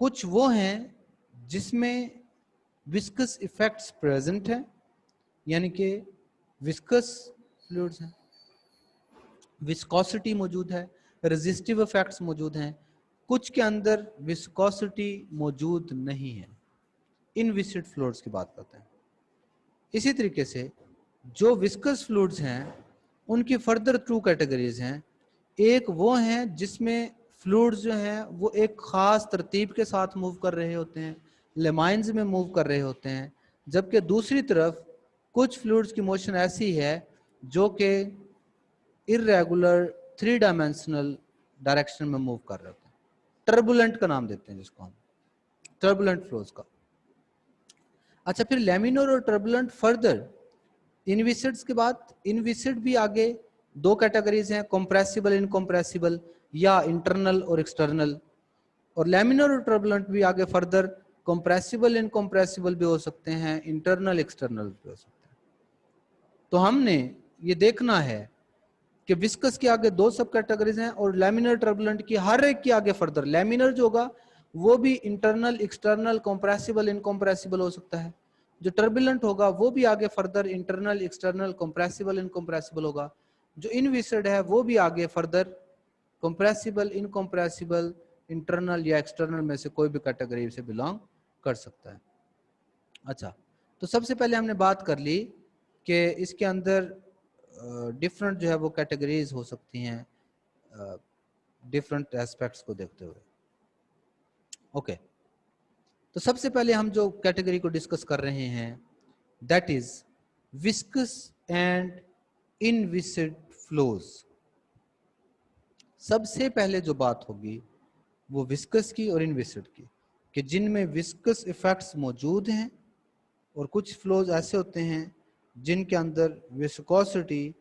कुछ वो हैं जिसमें विस्कस इफेक्ट्स प्रेजेंट हैं, यानी कि विस्कस फ्लूइड्स हैं, विस्कोसिटी मौजूद है, रेजिस्टिव इफेक्ट्स मौजूद हैं। कुछ के अंदर विस्कोसिटी मौजूद नहीं है, इनविसिड फ्लूइड्स की बात करते हैं। इसी तरीके से जो विस्कस फ्लूइड्स हैं उनकी फर्दर टू कैटेगरीज हैं। एक वो हैं जिसमें फ्लूइड्स जो हैं वो एक खास तरतीब के साथ मूव कर रहे होते हैं, लेमाइंस में मूव कर रहे होते हैं, जबकि दूसरी तरफ कुछ फ्लूइड्स की मोशन ऐसी है जो कि इरेगुलर 3 डायमेंशनल डायरेक्शन में मूव कर रहे होते हैं। टर्बुलेंट का नाम देते हैं जिसको हम, टर्बुलेंट फ्लोज का। अच्छा, फिर लैमिनर और टर्बुलेंट फर्दर इनविसिड्स के बाद, इनविसिड भी आगे दो कैटेगरीज हैं, कंप्रेसिबल, इनकंप्रेसिबल, या इंटरनल और एक्सटर्नल। और लैमिनर और टर्बुलेंट भी आगे फर्दर कंप्रेसिबल, इनकंप्रेसिबल भी हो सकते हैं, इंटरनल, एक्सटर्नल भी हो सकते हैं। तो हमने ये देखना है कि विस्कस के आगे दो सब कैटेगरीज हैं और लैमिनर टर्बुलेंट की हर एक के आगे फर्दर लैमिनर जो होगा वो भी इंटरनल, एक्सटर्नल, कंप्रेसिबल, इनकंप्रेसिबल हो सकता है। जो टर्बुलेंट होगा वो भी आगे further internal, external, compressible, incompressible होगा। जो इनविसिड है वो भी आगे फर्दर कंप्रेसिबल, इनकंप्रेसिबल, इंटरनल या एक्सटर्नल में से कोई भी कैटेगरी से बिलोंग कर सकता है। अच्छा, तो सबसे पहले हमने बात कर ली कि इसके अंदर डिफरेंट जो है वो कैटेगरीज हो सकती हैं डिफरेंट एस्पेक्ट्स को देखते हुए। ओके, तो सबसे पहले हम जो कैटेगरी को डिस्कस कर रहे हैं that is viscous and inviscid flows. सबसे पहले जो बात होगी वो विस्कस की और इनविसिड की, कि जिनमें विस्कस इफेक्ट्स मौजूद हैं और कुछ फ्लोज ऐसे होते हैं जिनके अंदर विस्कोसिटी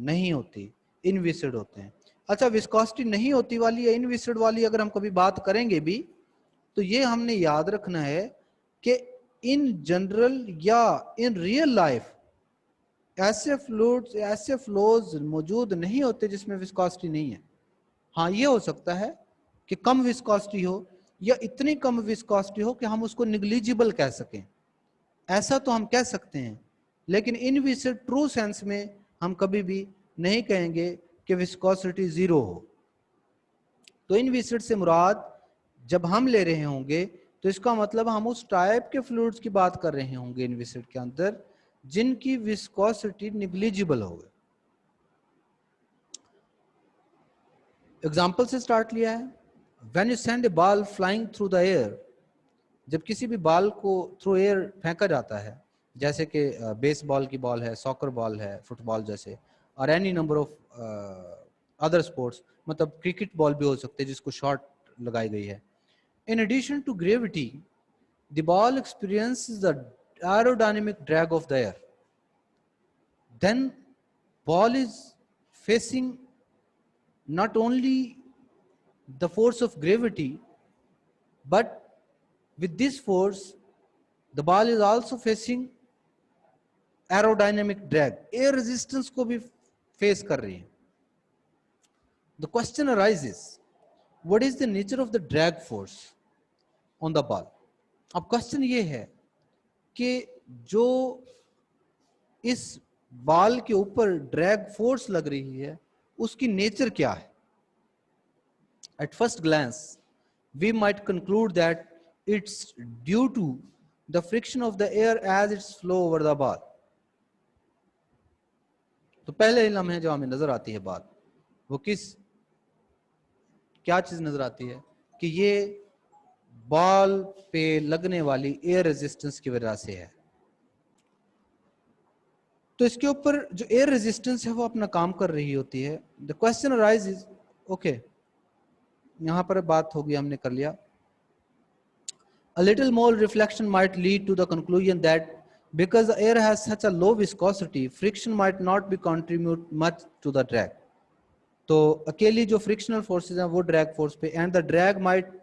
नहीं होती, इनविसिड होते हैं। अच्छा, विस्कोसिटी नहीं होती वाली या इनविसिड वाली अगर हम कभी बात करेंगे भी तो ये हमने याद रखना है कि इन जनरल या इन रियल लाइफ ऐसे फ्लूइड्स, ऐसे फ्लोज मौजूद नहीं होते जिसमें विस्कोसिटी नहीं है। हाँ, ये हो सकता है कि कम विस्कोसिटी हो या इतनी कम विस्कोसिटी हो कि हम उसको निग्लिजिबल कह सकें, ऐसा तो हम कह सकते हैं। लेकिन इनविसिड ट्रू सेंस में हम कभी भी नहीं कहेंगे कि विस्कोसिटी जीरो हो। तो इनविसिड से मुराद जब हम ले रहे होंगे तो इसका मतलब हम उस टाइप के फ्लूइड्स की बात कर रहे होंगे इनविसिड के अंदर जिनकी विस्कोसिटी निग्लिजिबल हो। एग्जाम्पल से स्टार्ट लिया है। When you send A ball flying through the air, जब किसी भी बॉल को थ्रू एयर फेंका जाता है जैसे कि बेसबॉल की बॉल है, सॉकर बॉल है, फुटबॉल जैसे, और any number of other sports, मतलब क्रिकेट बॉल भी हो सकते हैं जिसको शॉट लगाई गई है. In addition to gravity, the ball experiences the aerodynamic drag of the air. Then ball is facing not only the force of gravity, but with this force the ball is also facing aerodynamic drag, air resistance को भी face कर रही है. The question arises, what is the nature of the drag force on the ball? अब question ये है कि जो इस बॉल के ऊपर ड्रैग फोर्स लग रही है उसकी नेचर क्या है? At first glance we might conclude that it's due to the friction of the air as it's flow over the ball. तो पहले लम्हे जो हमें नजर आती है बात, वो क्या चीज नजर आती है कि ये बॉल पे लगने वाली एयर रेजिस्टेंस की वजह से है. तो इसके ऊपर जो एयर रेजिस्टेंस है वो अपना काम कर रही होती है. द क्वेश्चन अराइजेस, ओके यहां पर बात होगी, हमने कर लिया. A little more reflection might lead to the conclusion that because the air has such a low viscosity, friction might not be contribute much to the drag. तो अकेली जो फ्रिक्शनल फोर्सेस हैं वो ड्रैग फोर्स पे, and the drag might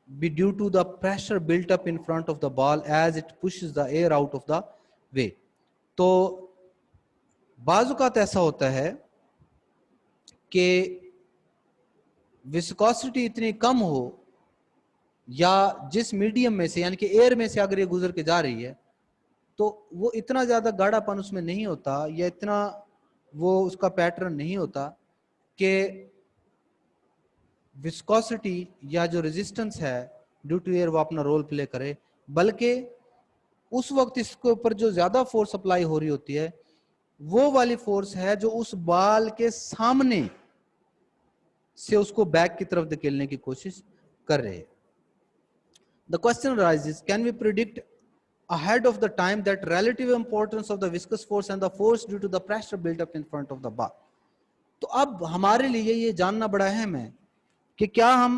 be due to the pressure built up in front of the ball as it pushes the air out of the way. तो बाज़ ऐसा होता है कि विस्कोसिटी इतनी कम हो या जिस मीडियम में से यानी कि एयर में से अगर ये गुजर के जा रही है तो वो इतना ज्यादा गाढ़ापन उसमें नहीं होता या इतना वो उसका पैटर्न नहीं होता कि विस्कोसिटी या जो रेजिस्टेंस है ड्यू टू एयर वो अपना रोल प्ले करे, बल्कि उस वक्त इसके ऊपर जो ज्यादा फोर्स अप्लाई हो रही होती है वो वाली फोर्स है जो उस बॉल के सामने से उसको बैक की तरफ धकेलने की कोशिश कर रहे हैं. The question arises, can we predict ahead of the time that relative importance of the viscous force and the force due to the pressure built up in front of the ball? तो अब हमारे लिए ये जानना बड़ा अहम है कि क्या हम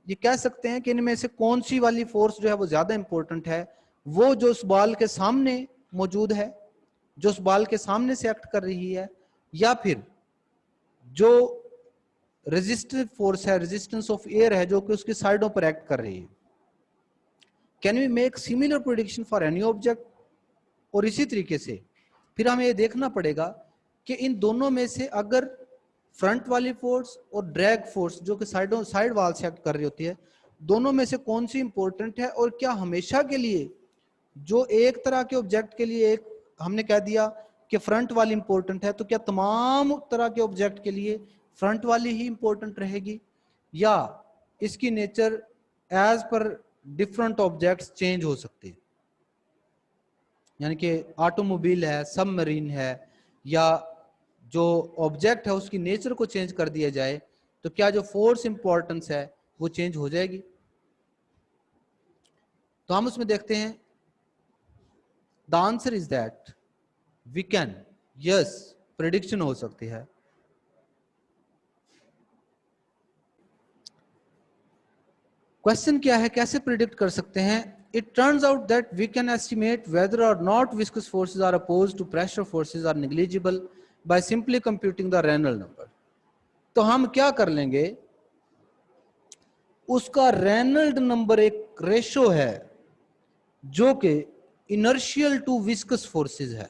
ये कह सकते हैं कि इनमें से कौन सी वाली फोर्स जो है वो ज्यादा इंपॉर्टेंट है, वो जो उस बॉल के सामने मौजूद है, जो उस बॉल के सामने से एक्ट कर रही है, या फिर जो रेजिस्टिव फोर्स है, रेजिस्टेंस ऑफ एयर है जो कि उसकी साइडों पर एक्ट कर रही है. Can we make similar prediction for any object? और इसी तरीके से फिर हमें ये देखना पड़ेगा कि इन दोनों में से अगर फ्रंट वाली फोर्स और ड्रैग फोर्स जो कि साइड वाल से एक्ट कर रही होती है, दोनों में से कौन सी इंपॉर्टेंट है, और क्या हमेशा के लिए जो एक तरह के ऑब्जेक्ट के लिए एक हमने कह दिया कि फ्रंट वाली इंपॉर्टेंट है, तो क्या तमाम तरह के ऑब्जेक्ट के लिए फ्रंट वाली ही इंपॉर्टेंट रहेगी, या इसकी nature as per different objects change हो सकते हैं? यानी कि ऑटोमोबाइल है, सबमरीन है, या जो ऑब्जेक्ट है उसकी नेचर को चेंज कर दिया जाए तो क्या जो फोर्स इंपॉर्टेंस है वो चेंज हो जाएगी? तो हम उसमें देखते हैं the answer is that we can, yes prediction हो सकती है. क्वेश्चन क्या है, कैसे प्रिडिक्ट कर सकते हैं? It turns out that we can estimate whether or not viscous forces are opposed to pressure forces are negligible by simply computing the Reynolds number. तो हम क्या कर लेंगे, उसका रेनल्ड नंबर एक रेशो है जो कि इनर्शियल टू विस्कस फोर्सेस है.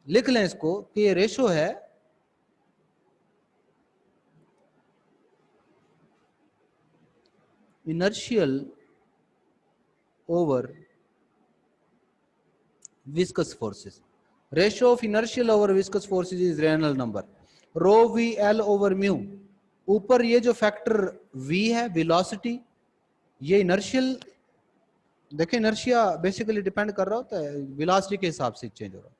लिख लें इसको कि ये रेशो है inertial over viscous forces. Ratio of inertial over viscous forces is Reynolds number, rho v L over mu. ऊपर ये जो फैक्टर v है वेलोसिटी, ये इनर्शियल, देखिए इनर्शिया बेसिकली डिपेंड कर रहा होता है वेलोसिटी के हिसाब से चेंज हो रहा है,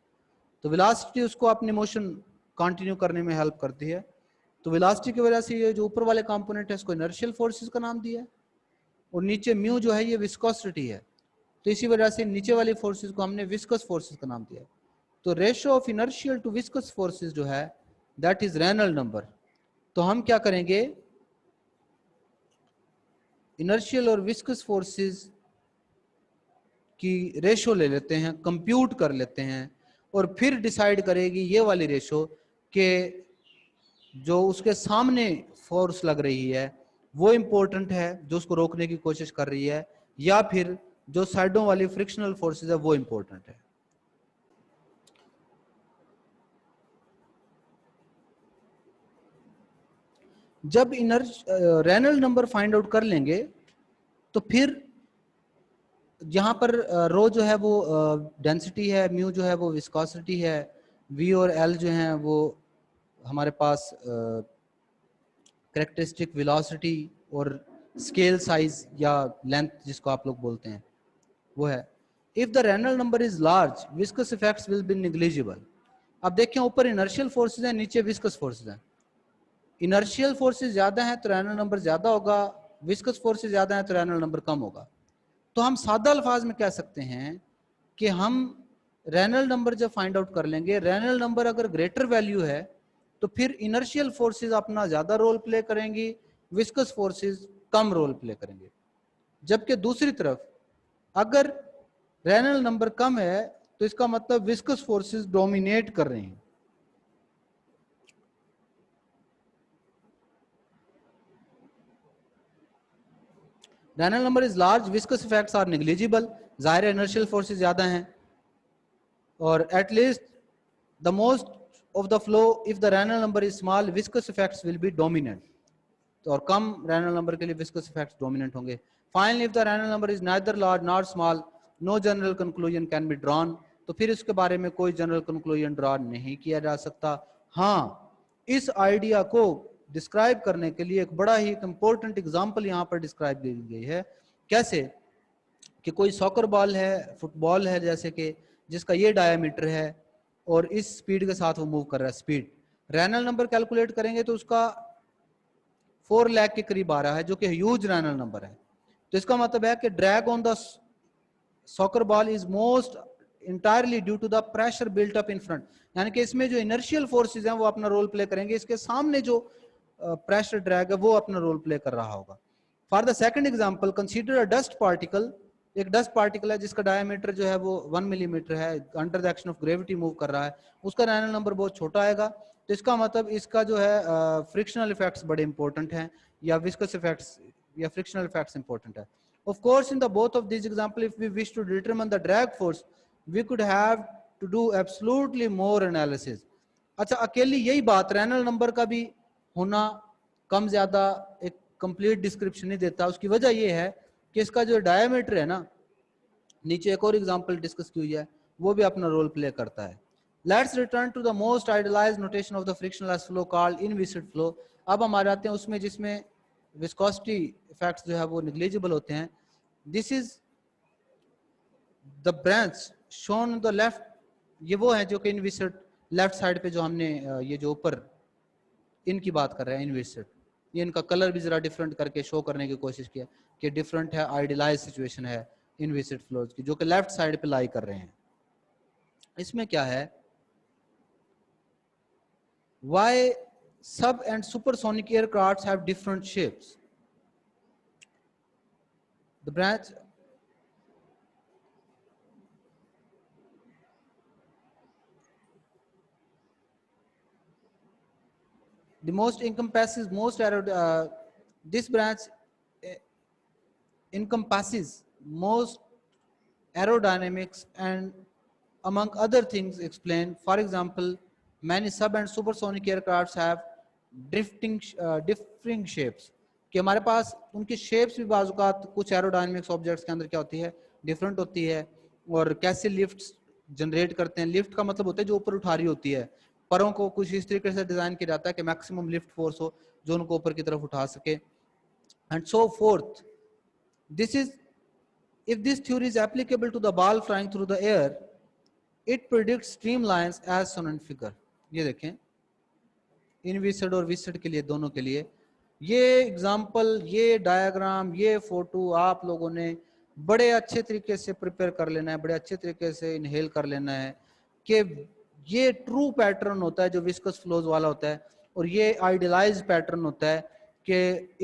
तो वेलोसिटी उसको अपनी मोशन कंटिन्यू करने में हेल्प करती है. तो वेलोसिटी की वजह से ये जो ऊपर वाले कंपोनेंट है इसको इनर्शियल फोर्सेस का नाम दिया है, और नीचे म्यू जो है ये विस्कोसिटी है. तो इसी वजह से नीचे वाली फोर्सेस को हमने विस्कस फोर्सेस का नाम दिया। तो ratio of inertial to viscous forces जो है दैट इज रेनल्ड नंबर। तो हम क्या करेंगे, इनर्शियल और विस्कस फोर्सेस की रेशो ले लेते हैं, कंप्यूट कर लेते हैं और फिर डिसाइड करेगी ये वाली रेशो कि जो उसके सामने फोर्स लग रही है वो इंपॉर्टेंट है जो उसको रोकने की कोशिश कर रही है, या फिर जो साइडों वाली फ्रिक्शनल फोर्सेस है वो इंपॉर्टेंट है। जब रेनल्ड नंबर फाइंड आउट कर लेंगे तो फिर यहाँ पर रो जो है वो डेंसिटी है, म्यू जो है वो विस्कोसिटी है, वी और एल जो है वो हमारे पास कैरेक्टरिस्टिक वेलोसिटी और स्केल साइज या लेंथ जिसको आप लोग बोलते हैं वो है। If the Reynold number is large viscous effects will B negligible. अब देखें ऊपर इनर्शियल फोर्सेज हैं, नीचे विस्कस फोर्सेज हैं। इनर्शियल फोर्सेज ज्यादा हैं तो रेनल्ड नंबर ज्यादा होगा, विस्कस फोर्सेज ज्यादा हैं तो रेनल्ड नंबर कम होगा। तो हम सादा अल्फाज में कह सकते हैं कि हम रेनल्ड नंबर जब फाइंड आउट कर लेंगे, रेनल्ड नंबर अगर ग्रेटर वैल्यू है तो फिर इनर्शियल फोर्सेस अपना ज्यादा रोल प्ले करेंगी, विस्कस फोर्सेस कम रोल प्ले करेंगे। जबकि दूसरी तरफ अगर रेनल्ड नंबर कम है तो इसका मतलब विस्कस फोर्सेस डोमिनेट कर रहे हैं। Reynold number is large, viscous effects are negligible, जाहिर है इनर्शियल फोर्सेस ज्यादा हैं, और at least the most of the flow if the Reynold number is small viscous effects will be dominant. तो और कम रेनल्ड नंबर के लिए विस्कस इफेक्ट्स डोमिनेंट होंगे। Finally if the Reynold number is neither large not small no general conclusion can be drawn. तो फिर इसके बारे में कोई जनरल कंक्लूजन ड्रॉ नहीं किया जा सकता। हाँ, इस आइडिया को डिस्क्राइब करने के लिए एक बड़ा ही इंपॉर्टेंट एग्जांपल यहाँ पर डिस्क्राइब की गई है। कैसे कि कोई सॉकर बॉल है, फुटबॉल है जैसे कि, जिसका ये डायमीटर है और इस स्पीड के साथ वो मूव कर रहा है, स्पीड रेनल्ड नंबर कैलकुलेट करेंगे तो उसका 4 लाख के करीब आ रहा है जो कि ह्यूज रेनल्ड नंबर है। तो इसका मतलब है कि drag on the soccer ball is most entirely due to the pressure built up in front, यानी कि इसमें जो इनर्शियल फोर्सेस हैं वो अपना रोल प्ले करेंगे, इसके सामने जो प्रेशर ड्रैग है वो अपना रोल प्ले कर रहा होगा। For the second example consider a dust particle, एक डस्ट पार्टिकल है जिसका डायमीटर जो है वो 1 मिलीमीटर है, under the action of gravity move कर रहा है, उसका रेनल्ड नंबर बहुत छोटा आएगा। तो इसका मतलब इसका जो है फ्रिक्शनल इफेक्ट्स बड़े इंपॉर्टेंट हैं या विस्कस इफेक्ट्स या फ्रिक्शनल इफेक्ट्स इंपॉर्टेंट है। Of course, in the both of these examples, if we wish to determine the drag force, we could have to do absolutely more analysis. अच्छा, अकेली यही बात Reynold number का भी होना कम ज्यादा एक कंप्लीट डिस्क्रिप्शन नहीं देता। उसकी वजह यह है कि इसका जो डायमीटर है ना, नीचे एक और एग्जांपल डिस्कस की हुई है, वो भी अपना रोल प्ले करता है। Let's return to the most idealised notation of the frictionless flow called inviscid flow. अब हम आ जाते हैं उसमें जिसमें विस्कोसिटी इफेक्ट्स जो है वो नेग्लिजिबल होते हैं। This is the branch shown the left, ये वो है जो कि इनविसिड लेफ्ट साइड पे जो हमने ये जो ऊपर इनकी बात कर रहे हैं इनविसिड, ये इनका कलर भी जरा डिफरेंट करके शो करने की कोशिश किया कि डिफरेंट है, आइडियलाइज सिचुएशन है इनविसिड फ्लोज की जो कि लेफ्ट साइड पे लाई कर रहे हैं। इसमें क्या है, वाई सब and supersonic aircraft have different shapes. The branch the most encompasses most this branch encompasses most aerodynamics and among other things explained. For example, many sub and supersonic aircrafts have differing shapes, कि हमारे पास उनकी shapes भी बाजुकात कुछ aerodynamics objects के अंदर क्या होती है, डिफरेंट होती है, और कैसे लिफ्ट्स जनरेट करते हैं। लिफ्ट का मतलब होता है जो ऊपर उठा रही होती है, परों को कुछ इस तरीके से डिजाइन किया जाता है कि मैक्सिमम लिफ्ट फोर्स हो जो उनको ऊपर की तरफ उठा सके, and so fourth. This is if this theory is applicable to the ball flying through the air, it predicts streamlines as shown in figure। ये देखें इनविसिड और विसिड के लिए, दोनों के लिए ये एग्जांपल, ये डायग्राम, ये फोटो आप लोगों ने बड़े अच्छे तरीके से प्रिपेयर कर लेना है, बड़े अच्छे तरीके से इनहेल कर लेना है कि ये ट्रू पैटर्न होता है जो विस्कस फ्लोज वाला होता है, और ये आइडियलाइज पैटर्न होता है कि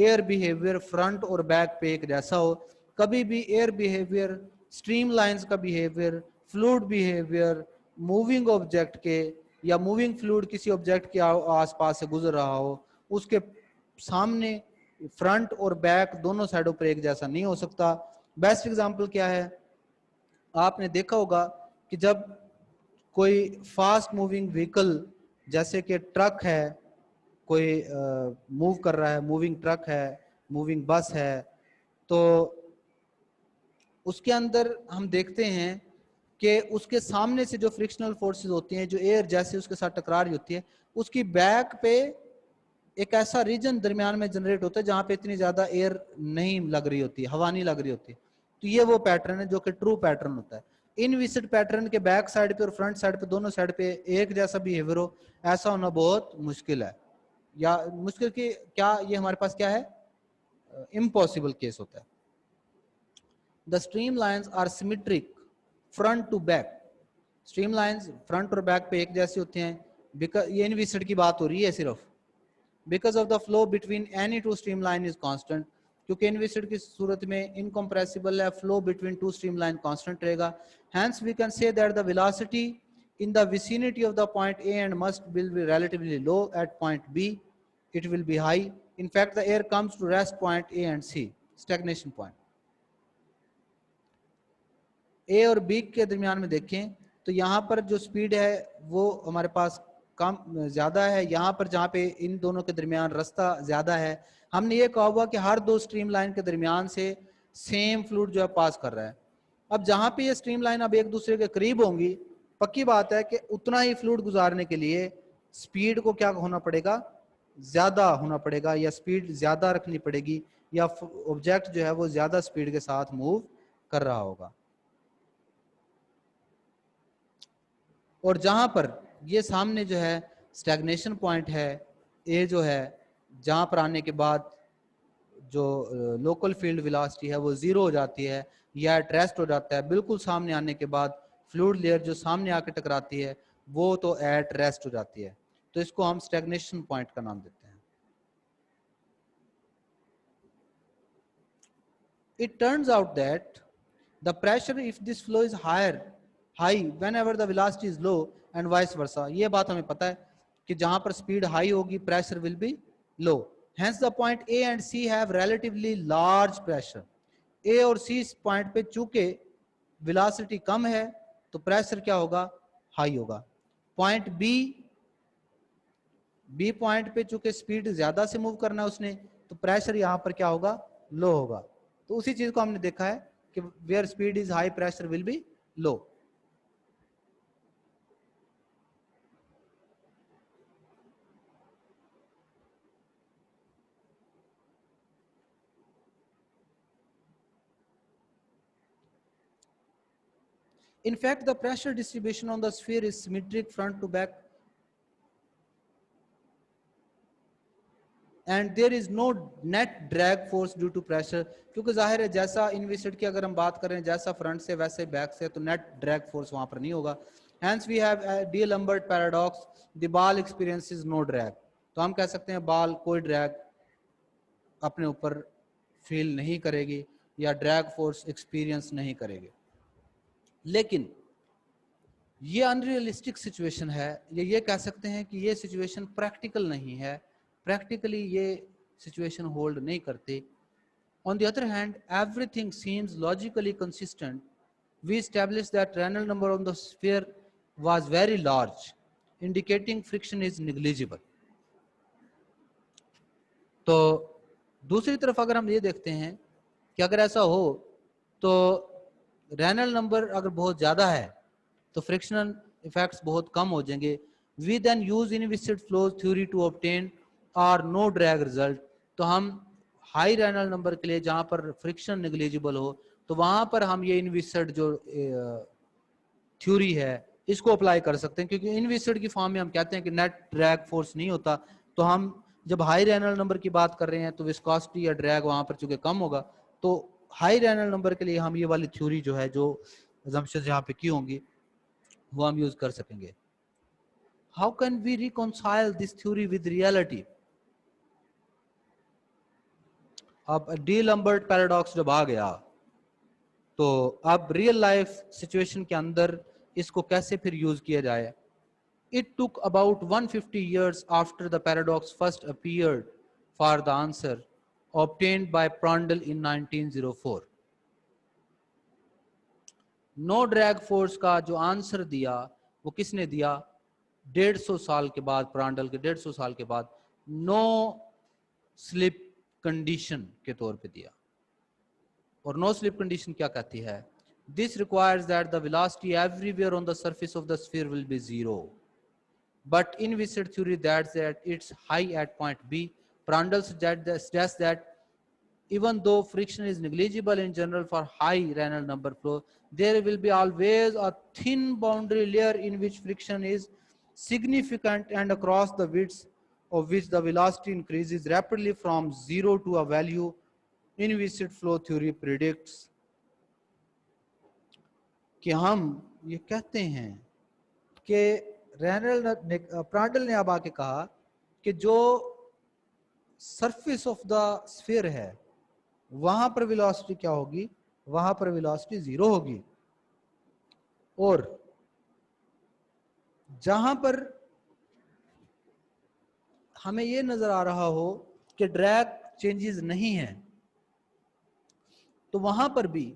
एयर बिहेवियर फ्रंट और बैक पे एक जैसा हो। कभी भी एयर बिहेवियर, स्ट्रीम लाइंस का behaviour, fluid behaviour, moving object के या मूविंग फ्लूइड किसी ऑब्जेक्ट के आसपास से गुजर रहा हो, उसके सामने फ्रंट और बैक दोनों साइडों पर एक जैसा नहीं हो सकता। बेस्ट एग्जांपल क्या है, आपने देखा होगा कि जब कोई फास्ट मूविंग व्हीकल जैसे कि ट्रक है, कोई मूव कर रहा है, मूविंग ट्रक है, मूविंग बस है, तो उसके अंदर हम देखते हैं कि उसके सामने से जो फ्रिक्शनल फोर्सेस होती हैं, जो एयर जैसे उसके साथ टकरा रही होती है, उसकी बैक पे एक ऐसा रीजन दरमियान में जनरेट होता है जहां पे इतनी ज्यादा एयर नहीं लग रही होती, हवा नहीं लग रही होती। तो ये वो पैटर्न है जो कि ट्रू पैटर्न होता है। इनविसिड पैटर्न के बैक साइड पे और फ्रंट साइड पे दोनों साइड पे एक जैसा बिहेवियर हो, ऐसा होना बहुत मुश्किल है, या मुश्किल की क्या, ये हमारे पास क्या है, इम्पॉसिबल केस होता है। The stream lines are symmetric front to back. Stream lines front और बैक पे एक जैसी होती हैं, बिकॉज ये इनविसिड की बात हो रही है सिर्फ, because of the flow between any two streamline is constant, क्योंकि इनविसिड की सूरत में इनकम्प्रेसिबल है, flow between two streamline constant रहेगा। hence we can say that the velocity in the vicinity of the point A and must will be relatively low at point B, it will be high. In fact the air comes to rest point A and C, stagnation point। A और B के दरमियान में देखें तो यहाँ पर जो speed है वो हमारे पास कम ज्यादा है, यहाँ पर जहाँ पे इन दोनों के दरमियान रास्ता ज्यादा है, हमने ये कहा हुआ कि हर दो स्ट्रीम लाइन के दरमियान से सेम फ्लूइड जो है पास कर रहा है। अब जहाँ पे ये स्ट्रीम लाइन अब एक दूसरे के करीब होंगी, पक्की बात है कि उतना ही फ्लूइड गुजारने के लिए स्पीड को क्या होना पड़ेगा, ज्यादा होना पड़ेगा, या स्पीड ज्यादा रखनी पड़ेगी, या ऑब्जेक्ट जो है वो ज्यादा स्पीड के साथ मूव कर रहा होगा। और जहां पर ये सामने जो है स्टैग्नेशन पॉइंट है, ए जो है, जहां पर आने के बाद जो लोकल फील्ड वेलोसिटी है वो जीरो हो जाती है या एट रेस्ट हो जाता है, बिल्कुल सामने आने के बाद फ्लूइड लेयर जो सामने आके टकराती है वो तो एट रेस्ट हो जाती है, तो इसको हम स्टैग्नेशन पॉइंट का नाम देते हैं। It turns out that the pressure if this flow is high whenever the velocity is low and vice versa। ये बात हमें पता है कि जहां पर स्पीड हाई होगी pressure will be low, hence the point A and C have relatively large pressure। A और C पॉइंट पे चूंकि velocity कम है तो प्रेशर क्या होगा, हाई होगा। पॉइंट बी पॉइंट पे चूंकि स्पीड ज्यादा से मूव करना है उसने, तो प्रेशर यहां पर क्या होगा, लो होगा। तो उसी चीज को हमने देखा है कि where speed is high pressure will be low. In fact, the pressure distribution on the sphere is symmetric front to back, and there is no net drag force due to pressure। क्योंकि जाहिर है जैसा inviscid की अगर हम बात करें जैसा फ्रंट से वैसे बैक से, तो नेट ड्रैग फोर्स वहां पर नहीं होगा। Hence we have D'Alembert paradox, the ball experiences no drag। तो हम कह सकते हैं बाल कोई ड्रैग अपने ऊपर फील नहीं करेगी या ड्रैग फोर्स एक्सपीरियंस नहीं करेगी। लेकिन ये अनरियलिस्टिक सिचुएशन है, ये कह सकते हैं कि ये सिचुएशन प्रैक्टिकल नहीं है, प्रैक्टिकली ये सिचुएशन होल्ड नहीं करती। On the other hand, everything seems logically consistent। We established that Reynolds number on the sphere was very large, indicating friction is negligible। तो दूसरी तरफ अगर हम ये देखते हैं कि अगर ऐसा हो तो रेनल्ड नंबर अगर बहुत ज्यादा है तो फ्रिक्शनल इफेक्ट्स बहुत कम हो जाएंगे। We then use inviscid flow theory to obtain और नो ड्रैग रिजल्ट। तो हम हाई रेनल्ड नंबर के लिए जहां पर फ्रिक्शन नेग्लिजिबल हो तो वहां पर हम ये इनविसिड जो थ्योरी है इसको अप्लाई कर सकते हैं, क्योंकि इनविसिड की फॉर्म में हम कहते हैं कि नेट ड्रैग फोर्स नहीं होता। तो हम जब हाई रेनल्ड नंबर की बात कर रहे हैं तो विस्कोसिटी या ड्रैग वहां पर चूंकि कम होगा, तो हाई रेनल नंबर के लिए हम ये वाली थ्योरी जो है, जो assumptions यहाँ पे की होंगी, वो हम यूज कर सकेंगे. How can we reconcile this theory with reality? अब डी लंबर्ट पैराडॉक्स जब आ गया, तो अब रियल लाइफ सिचुएशन के अंदर इसको कैसे फिर यूज किया जाए. It took about 150 years after the paradox first appeared for the answer obtained by Prandtl in 1904. No drag force का जो आंसर दिया वो किसने दिया? 150 साल के बाद, प्रांडल के 150 साल के बाद नो स्लिप कंडीशन के तौर पे दिया. और नो स्लिप कंडीशन क्या कहती है? This requires that the velocity everywhere on the surface of the sphere will be zero, but in viscid theory that it's high at point B. Prandtl suggests that even though friction is negligible in general for high Reynolds number flow, there will be always a thin boundary layer in which friction is significant and across the width of which the velocity increases rapidly from zero to a value in viscid flow theory predicts. कि हम ये कहते हैं कि Prandtl ने अब आके कहा कि जो सरफेस ऑफ द स्फीयर है वहां पर वेलोसिटी क्या होगी? वहां पर वेलोसिटी जीरो होगी. और जहां पर हमें ये नजर आ रहा हो कि ड्रैग चेंजेस नहीं है, तो वहां पर भी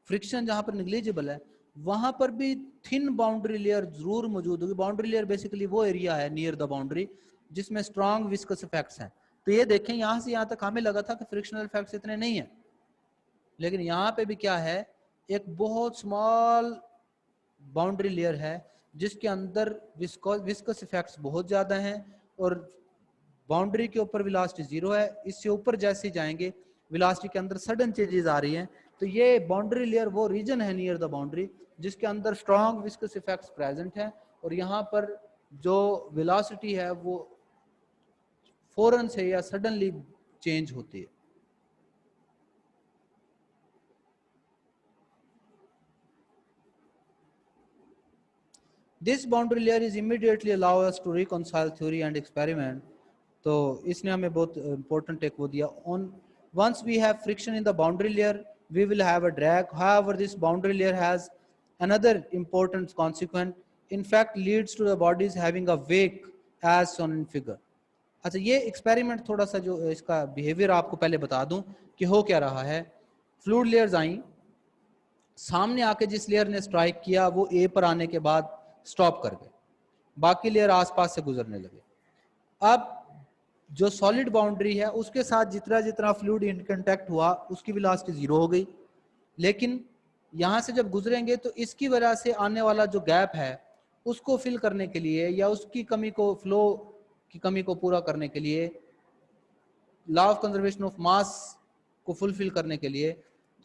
फ्रिक्शन जहां पर निग्लिजिबल है, वहां पर भी थिन बाउंड्री लेयर जरूर मौजूद होगी. बाउंड्री लेयर बेसिकली वो एरिया है नियर द बाउंड्री जिसमें स्ट्रॉन्ग विस्कस इफेक्ट्स हैं. तो ये देखें, यहां से यहां तक हमें लगा था कि फ्रिक्शनल इफेक्ट्स इतने नहीं है, लेकिन यहाँ पे भी क्या है, एक बहुत स्मॉल बाउंड्री लेयर है जिसके अंदर विस्कस इफेक्ट्स बहुत ज्यादा हैं और बाउंड्री के ऊपर वेलोसिटी जीरो है. इससे ऊपर जैसे जाएंगे वेलोसिटी के अंदर सडन चेंजेस आ रही हैं. तो ये बाउंड्री लेयर वो रीजन है नियर द बाउंड्री जिसके अंदर स्ट्रॉन्ग विस्कस इफेक्ट्स प्रेजेंट है और यहाँ पर जो वेलोसिटी है वो फौरन से या सडनली चेंज होती है. This boundary layer is immediately allow us to reconcile theory and experiment. तो इसने हमें बहुत important एक वो दिया. On once we have friction in the boundary layer, we will have a drag. However, this boundary layer has another important consequence. In fact, leads to the bodies having a wake as shown in figure. अच्छा, ये experiment थोड़ा सा जो इसका behaviour आपको पहले बता दूं कि हो क्या रहा है. फ्लूइड लेयर्स आई, सामने आके जिस लेयर ने स्ट्राइक किया वो ए पर आने के बाद स्टॉप कर गए, बाकी लेयर आसपास से गुजरने लगे. अब जो सॉलिड बाउंड्री है उसके साथ जितना जितना फ्लूइड इन कांटेक्ट हुआ उसकी वेलोसिटी जीरो हो गई, लेकिन यहां से जब गुजरेंगे तो इसकी वजह से आने वाला जो गैप है उसको फिल करने के लिए या उसकी कमी को, फ्लो की कमी को पूरा करने के लिए, law of conservation of mass को फुलफिल करने के लिए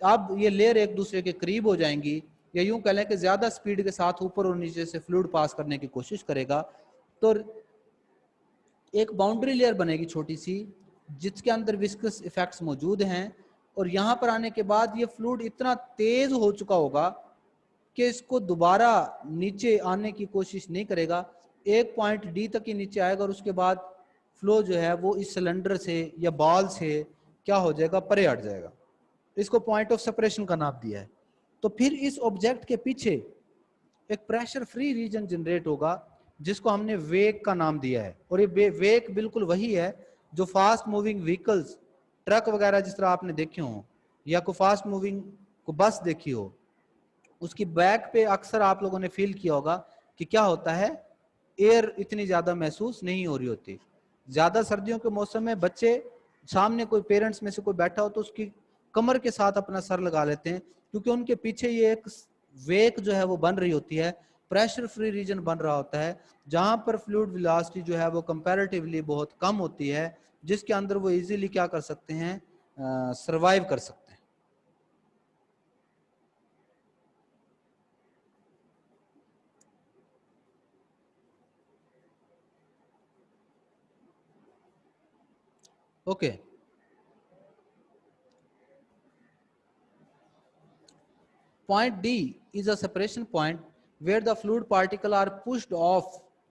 अब ये लेयर एक दूसरे के करीब हो जाएंगी, या यूं कह लें कि ज्यादा स्पीड के साथ ऊपर और नीचे से फ्लूइड पास करने की कोशिश करेगा. तो एक बाउंड्री लेयर बनेगी छोटी सी जिसके अंदर विस्कस इफेक्ट्स मौजूद हैं और यहाँ पर आने के बाद ये फ्लूइड इतना तेज हो चुका होगा कि इसको दोबारा नीचे आने की कोशिश नहीं करेगा. एक पॉइंट डी तक ही नीचे आएगा और उसके बाद फ्लो जो है वो इस सिलेंडर से या बॉल से क्या हो जाएगा, परे हट जाएगा. इसको पॉइंट ऑफ सेपरेशन का नाम दिया है. तो फिर इस ऑब्जेक्ट के पीछे एक प्रेशर फ्री रीजन जनरेट होगा जिसको हमने वेक का नाम दिया है. और ये वेक बिल्कुल वही है जो फास्ट मूविंग व्हीकल्स, ट्रक वगैरह जिस तरह आपने देखे हो या कोई फास्ट मूविंग को बस देखी हो, उसकी बैक पे अक्सर आप लोगों ने फील किया होगा कि क्या होता है, एयर इतनी ज्यादा महसूस नहीं हो रही होती. ज्यादा सर्दियों के मौसम में बच्चे सामने कोई पेरेंट्स में से कोई बैठा हो तो उसकी कमर के साथ अपना सर लगा लेते हैं क्योंकि उनके पीछे ये एक वेक जो है वो बन रही होती है, प्रेशर फ्री रीजन बन रहा होता है जहां पर फ्लूइड वेलोसिटी जो है वो कंपैरेटिवली बहुत कम होती है, जिसके अंदर वो इजीली क्या कर सकते हैं, सरवाइव कर सकते हैं. Okay point D is a separation point where the fluid particles are pushed off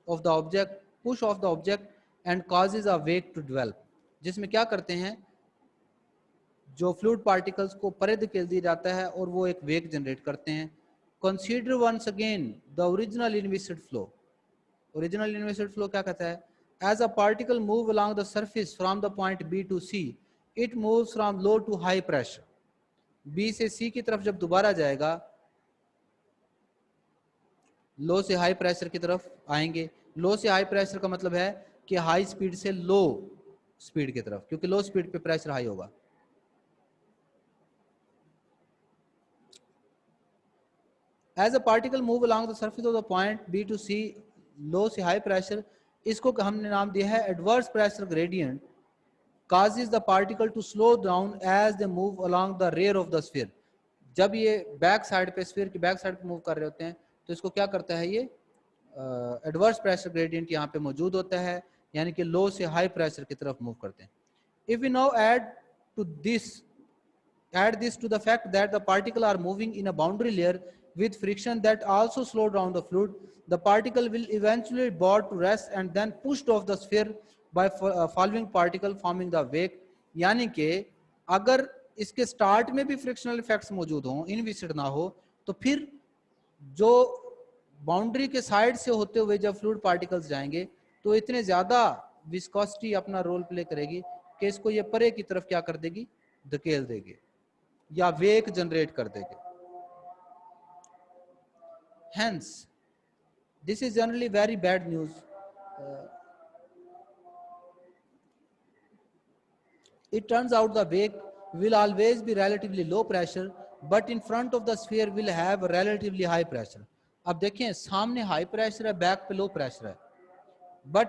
of the object and causes a wake to develop. जिसमें क्या करते हैं, जो फ्लूइड पार्टिकल्स को परे धकेल दिया जाता है और वो एक वेग जनरेट करते हैं. Consider once again the original inviscid flow. Original inviscid flow क्या कहता है? As a particle move along the surface from the point B to C, it moves from low to high pressure. B से C की तरफ जब दोबारा जाएगा, लो से हाई प्रेशर की तरफ आएंगे. लो से हाई प्रेशर का मतलब है कि हाई स्पीड से लो स्पीड की तरफ, क्योंकि लो स्पीड पे प्रेशर हाई होगा. As a particle move along the surface of the point B to C, लो से हाई प्रेशर, इसको हमने नाम दिया है adverse pressure gradient, causes the particle to slow down as they move along the rear of the sphere. जब ये back side पे, sphere की बैक साइड पे मूव कर रहे होते हैं, तो इसको क्या करता है, ये एडवर्स प्रेशर ग्रेडियंट यहाँ पे मौजूद होता है, यानी कि लो से हाई प्रेशर की तरफ मूव करते हैं. If we now add this to the fact that the particles are moving in a boundary layer with friction that also slow down the fluid, the particle will eventually brought to rest and then pushed off the sphere by following particle forming the wake. यानी कि अगर इसके start में भी frictional effects मौजूद हों, inviscid ना हो, तो फिर जो बाउंड्री के साइड से होते हुए जब फ्लूइड पार्टिकल्स जाएंगे तो इतने ज्यादा विस्कोसिटी अपना रोल प्ले करेगी कि इसको ये परे की तरफ क्या कर देगी, धकेल देगी या वेग जनरेट कर देगी. Hence, this is generally very bad news. It turns out the wake will always be relatively low pressure, but in front of the sphere will have relatively high pressure. अब देखें, सामने हाई प्रेशर है, back पे low pressure है, but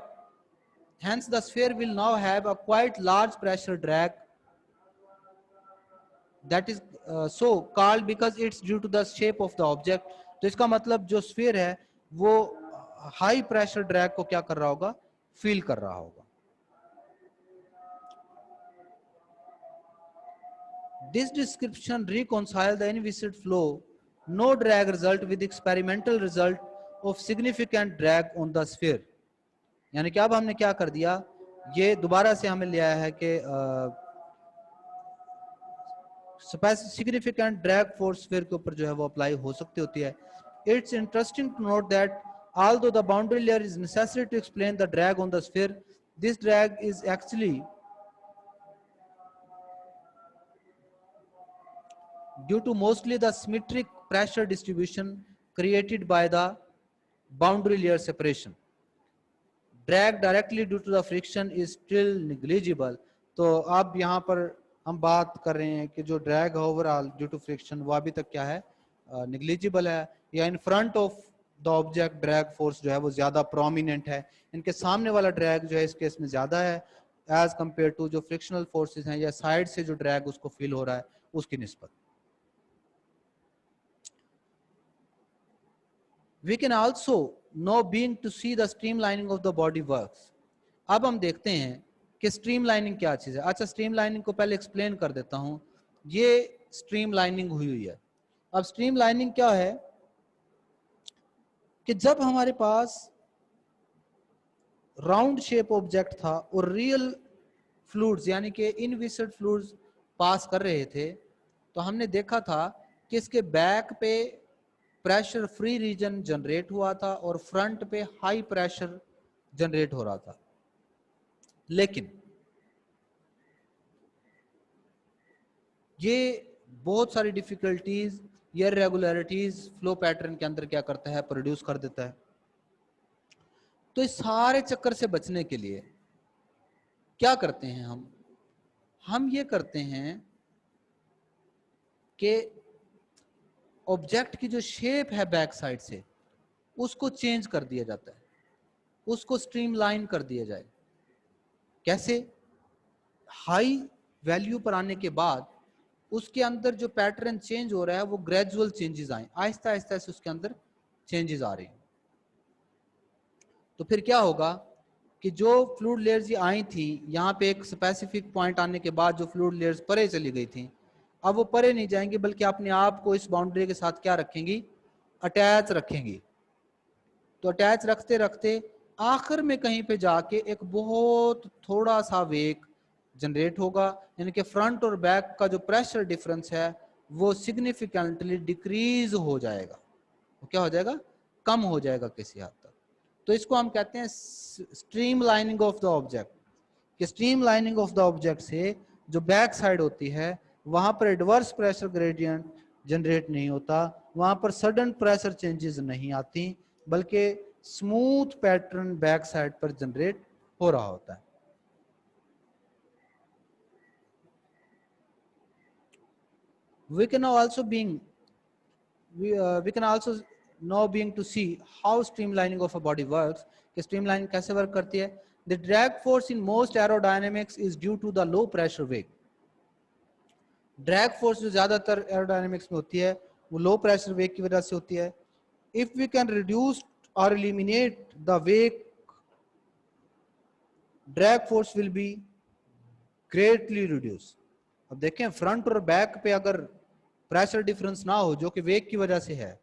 hence the sphere will now have a quite large pressure drag, that is so called because it's due to the shape of the object. तो इसका मतलब जो स्फीयर है वो high pressure drag को क्या कर रहा होगा, फील कर रहा होगा. This description reconcile the inviscid flow, no drag result with experimental result of significant drag on the sphere. यानी कि अब हमने क्या कर दिया, ये दोबारा से हमें लिया है कि सिग्निफिकेंट ड्रैग फोर्स स्फीयर के ऊपर जो है वो अप्लाई हो सकती होती है. It's interesting to note that although the boundary layer is necessary to explain the drag on the sphere, this drag is actually due to mostly the symmetric pressure distribution created by the boundary layer separation. Drag directly due to the friction is still negligible. तो अब यहाँ पर हम बात कर रहे हैं कि जो ड्रैग है ओवरऑल ड्यू टू फ्रिक्शन वो अभी तक क्या है, निग्लिजिबल है, या इन front of the object drag force जो है वो ज्यादा प्रोमिनेंट है. इनके सामने वाला ड्रैग जो है इस केस में ज्यादा है एज कंपेयर टू जो फ्रिक्शनल फोर्सेस हैं या साइड से जो ड्रैग उसको फील हो रहा है उसकी निस्बत. We can also know being to see the streamlining of the body works. अब हम देखते हैं कि स्ट्रीमलाइनिंग क्या चीज है. अच्छा, स्ट्रीमलाइनिंग को पहले एक्सप्लेन कर देता हूं. ये स्ट्रीमलाइनिंग हुई है. अब स्ट्रीमलाइनिंग क्या है कि जब हमारे पास राउंड शेप ऑब्जेक्ट था और रियल फ्लूइड्स यानी कि इनविसिड फ्लूइड्स पास कर रहे थे, तो हमने देखा था कि इसके बैक पे प्रेशर फ्री रीजन जनरेट हुआ था और फ्रंट पे हाई प्रेशर जनरेट हो रहा था. लेकिन ये बहुत सारी डिफिकल्टीज या इरेगुलरिटीज फ्लो पैटर्न के अंदर क्या करता है, प्रोड्यूस कर देता है. तो इस सारे चक्कर से बचने के लिए क्या करते हैं हम ये करते हैं कि ऑब्जेक्ट की जो शेप है बैक साइड से उसको चेंज कर दिया जाता है, उसको स्ट्रीमलाइन कर दिया जाए. कैसे? हाई वैल्यू पर आने के बाद उसके अंदर जो पैटर्न चेंज हो रहा है वो ग्रेजुअल चेंजेस आए, आहिस्ता आहिस्ता से उसके अंदर चेंजेस आ रहे हैं. तो फिर क्या होगा कि जो फ्लूइड लेयर्स ये आई थी, यहाँ पे एक स्पेसिफिक पॉइंट आने के बाद जो फ्लूइड लेयर्स परे चली गई थी, अब वो परे नहीं जाएंगी बल्कि अपने आप को इस बाउंड्री के साथ क्या रखेंगी, अटैच रखेंगी। तो अटैच रखते रखते आखिर में कहीं पे जाके एक बहुत थोड़ा सा वेग जनरेट होगा, यानी कि फ्रंट और बैक का जो प्रेशर डिफरेंस है वो सिग्निफिकेंटली डिक्रीज हो जाएगा। वो क्या हो जाएगा, कम हो जाएगा किसी हद तक। तो इसको हम कहते हैं streamlining of the object. कि streamlining of the object से जो बैक साइड होती है वहां पर एडवर्स प्रेशर ग्रेडियंट जनरेट नहीं होता, वहां पर सडन प्रेशर चेंजेस नहीं आती, बल्कि स्मूथ पैटर्न बैक साइड पर जनरेट हो रहा होता है। we can also being we can also now being to see how streamlining of a body works, कि streamlining कैसे वर्क करती है। The drag force in most aerodynamics is due to the low pressure wake. Drag force जो ज्यादातर aerodynamics में होती है वो लो प्रेशर वेग की वजह से होती है। इफ वी कैन रिड्यूस और एलिमिनेट द वेग, drag force will be greatly reduce. अब देखें फ्रंट और बैक पे अगर प्रेशर डिफरेंस ना हो जो कि वेग की वजह से है,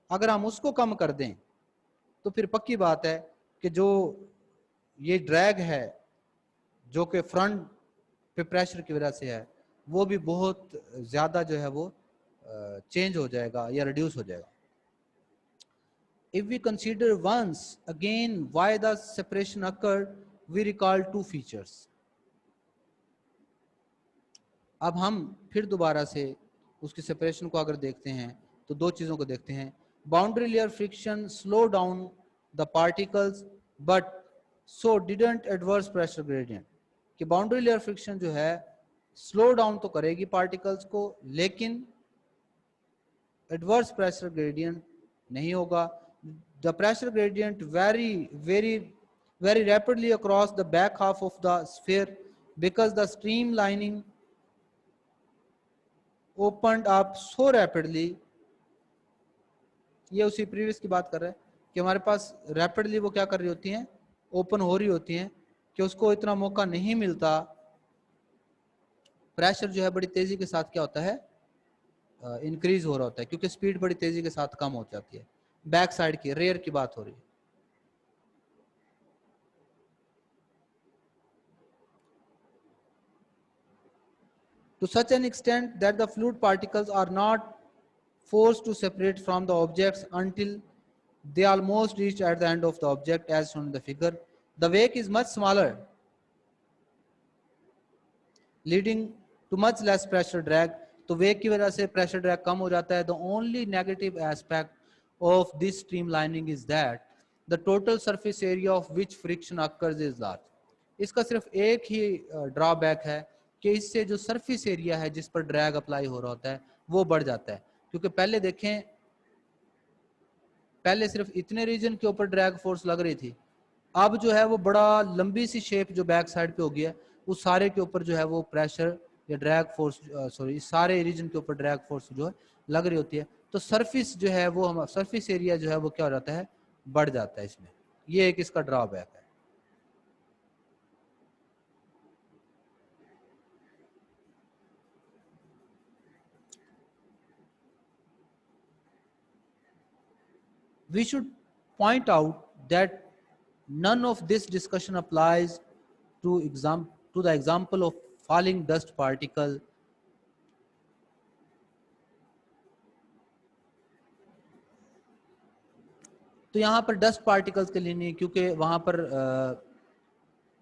अगर हम उसको कम कर दें तो फिर पक्की बात है कि जो ये ड्रैग है जो कि फ्रंट पे प्रेशर की वजह से है वो भी बहुत ज्यादा जो है वो चेंज हो जाएगा या रिड्यूस हो जाएगा। If we consider once again why the separation occurred, we recall two features. अब हम फिर दोबारा से उसकी सेपरेशन को अगर देखते हैं तो दो चीजों को देखते हैं। Boundary layer friction slow down the particles but so didn't adverse pressure gradient. कि बाउंड्री लेयर फ्रिक्शन जो है स्लो डाउन तो करेगी पार्टिकल्स को लेकिन एडवर्स प्रेशर ग्रेडियंट नहीं होगा। The pressure gradient very rapidly across the back half of the sphere because the streamlining opened up so rapidly। ये उसी प्रीवियस की बात कर रहे हैं कि हमारे पास रैपिडली वो क्या कर रही होती हैं, ओपन हो रही होती हैं कि उसको इतना मौका नहीं मिलता। प्रेशर जो है बड़ी तेजी के साथ क्या होता है, इंक्रीज हो रहा होता है क्योंकि स्पीड बड़ी तेजी के साथ कम हो जाती है। बैक साइड की रेयर की बात हो रही है। To such an extent that the fluid particles are not forced to separate from the objects until they almost reach at the end of the object as shown in the figure. The wake is much smaller, leading to much less pressure drag. तो वेग की वजह से pressure drag कम हो जाता है। The only negative aspect of this streamlining is that the total surface area of which friction occurs is large. इसका सिर्फ एक ही ड्रॉबैक है कि इससे जो सरफेस एरिया है जिस पर ड्रैग अप्लाई हो रहा होता है वो बढ़ जाता है। क्योंकि पहले देखें, पहले सिर्फ इतने रीजन के ऊपर ड्रैग फोर्स लग रही थी, अब जो है वो बड़ा लंबी सी शेप जो बैक साइड पे हो गया उस सारे के ऊपर जो है वो प्रेशर या ड्रैग फोर्स सॉरी सारे रीजन के ऊपर ड्रैग फोर्स जो है लग रही होती है। तो सरफेस जो है वो हम सरफेस एरिया जो है वो क्या हो जाता है, बढ़ जाता है इसमें। ये एक इसका ड्रॉबैक है। We should point out that none of this discussion applies to the example of falling dust particle। तो यहाँ पर डस्ट पार्टिकल्स के लिए नहीं, क्योंकि वहां पर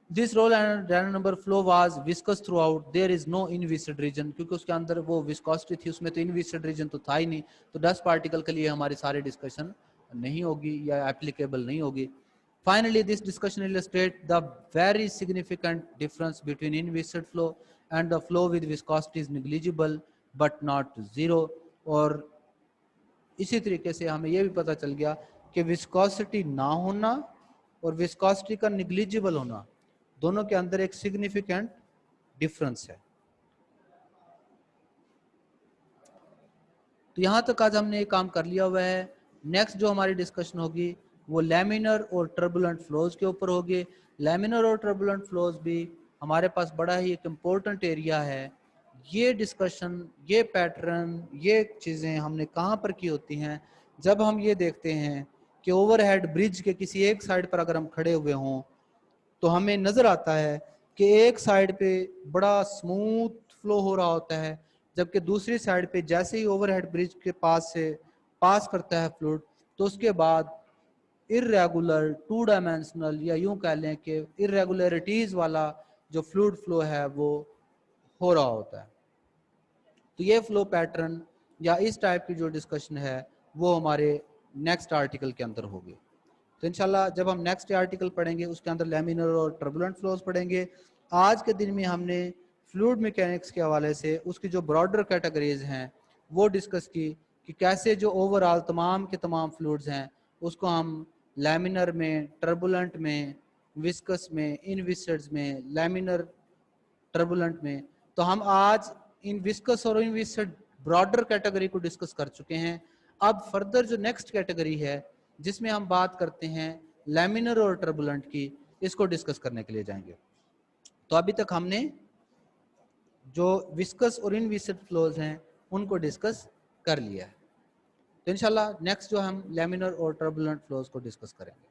this role and random number flow was viscous throughout, there is no inviscid region, क्योंकि उसके अंदर वो विस्कोसिटी थी उसमें, तो इनविसिड रीजन तो था ही नहीं। तो डस्ट पार्टिकल के लिए हमारी सारी डिस्कशन नहीं होगी या एप्लीकेबल नहीं होगी। Finally, this discussion illustrates the very significant difference between inviscid flow and the flow with viscosity is negligible but not zero। और इसी तरीके से हमें यह भी पता चल गया कि विस्कोसिटी ना होना और विस्कोसिटी का निग्लिजिबल होना दोनों के अंदर एक सिग्निफिकेंट डिफरेंस है। तो यहां तक आज हमने ये काम कर लिया हुआ है। नेक्स्ट जो हमारी डिस्कशन होगी वो लैमिनर और टर्बुलेंट फ्लोज के ऊपर होगी। लैमिनर और टर्बुलेंट फ्लोज भी हमारे पास बड़ा ही एक इम्पोर्टेंट एरिया है ये डिस्कशन, ये पैटर्न, ये चीज़ें हमने कहाँ पर की होती हैं? जब हम ये देखते हैं कि ओवरहेड ब्रिज के किसी एक साइड पर अगर हम खड़े हुए हों तो हमें नज़र आता है कि एक साइड पे बड़ा स्मूथ फ्लो हो रहा होता है, जबकि दूसरी साइड पे जैसे ही ओवरहेड ब्रिज के पास से पास करता है फ्लूइड तो उसके बाद इरेगुलर, टू डायमेंशनल, या यूं कह लें कि इरेगुलरिटीज वाला जो फ्लूइड फ्लो है वो हो रहा होता है। तो ये फ्लो पैटर्न या इस टाइप की जो डिस्कशन है वो हमारे नेक्स्ट आर्टिकल के अंदर होगी। तो इंशाल्लाह जब हम नेक्स्ट आर्टिकल पढ़ेंगे उसके अंदर लैमिनर और टर्बुलेंट फ्लोज पढ़ेंगे। आज के दिन में हमने फ्लूइड मैकेनिक्स के हवाले से उसकी जो ब्रॉडर कैटेगरीज हैं वो डिस्कस की कि कैसे जो ओवरऑल तमाम के तमाम फ्लूइड्स हैं उसको हम लैमिनर में, टर्बुलेंट में, विस्कस में, इनविस्कस में, लैमिनर, टर्बुलेंट में। तो हम आज इन विस्कस और इनविस्कस ब्रॉडर कैटेगरी को डिस्कस कर चुके हैं। अब फर्दर जो नेक्स्ट कैटेगरी है जिसमें हम बात करते हैं लैमिनर और टर्बुलेंट की, इसको डिस्कस करने के लिए जाएंगे। तो अभी तक हमने जो विस्कस और इनविस्कस फ्लोज हैं उनको डिस्कस कर लिया है। तो इंशाल्लाह नेक्स्ट जो हम लैमिनर और टर्बुलेंट फ्लोज को डिस्कस करेंगे।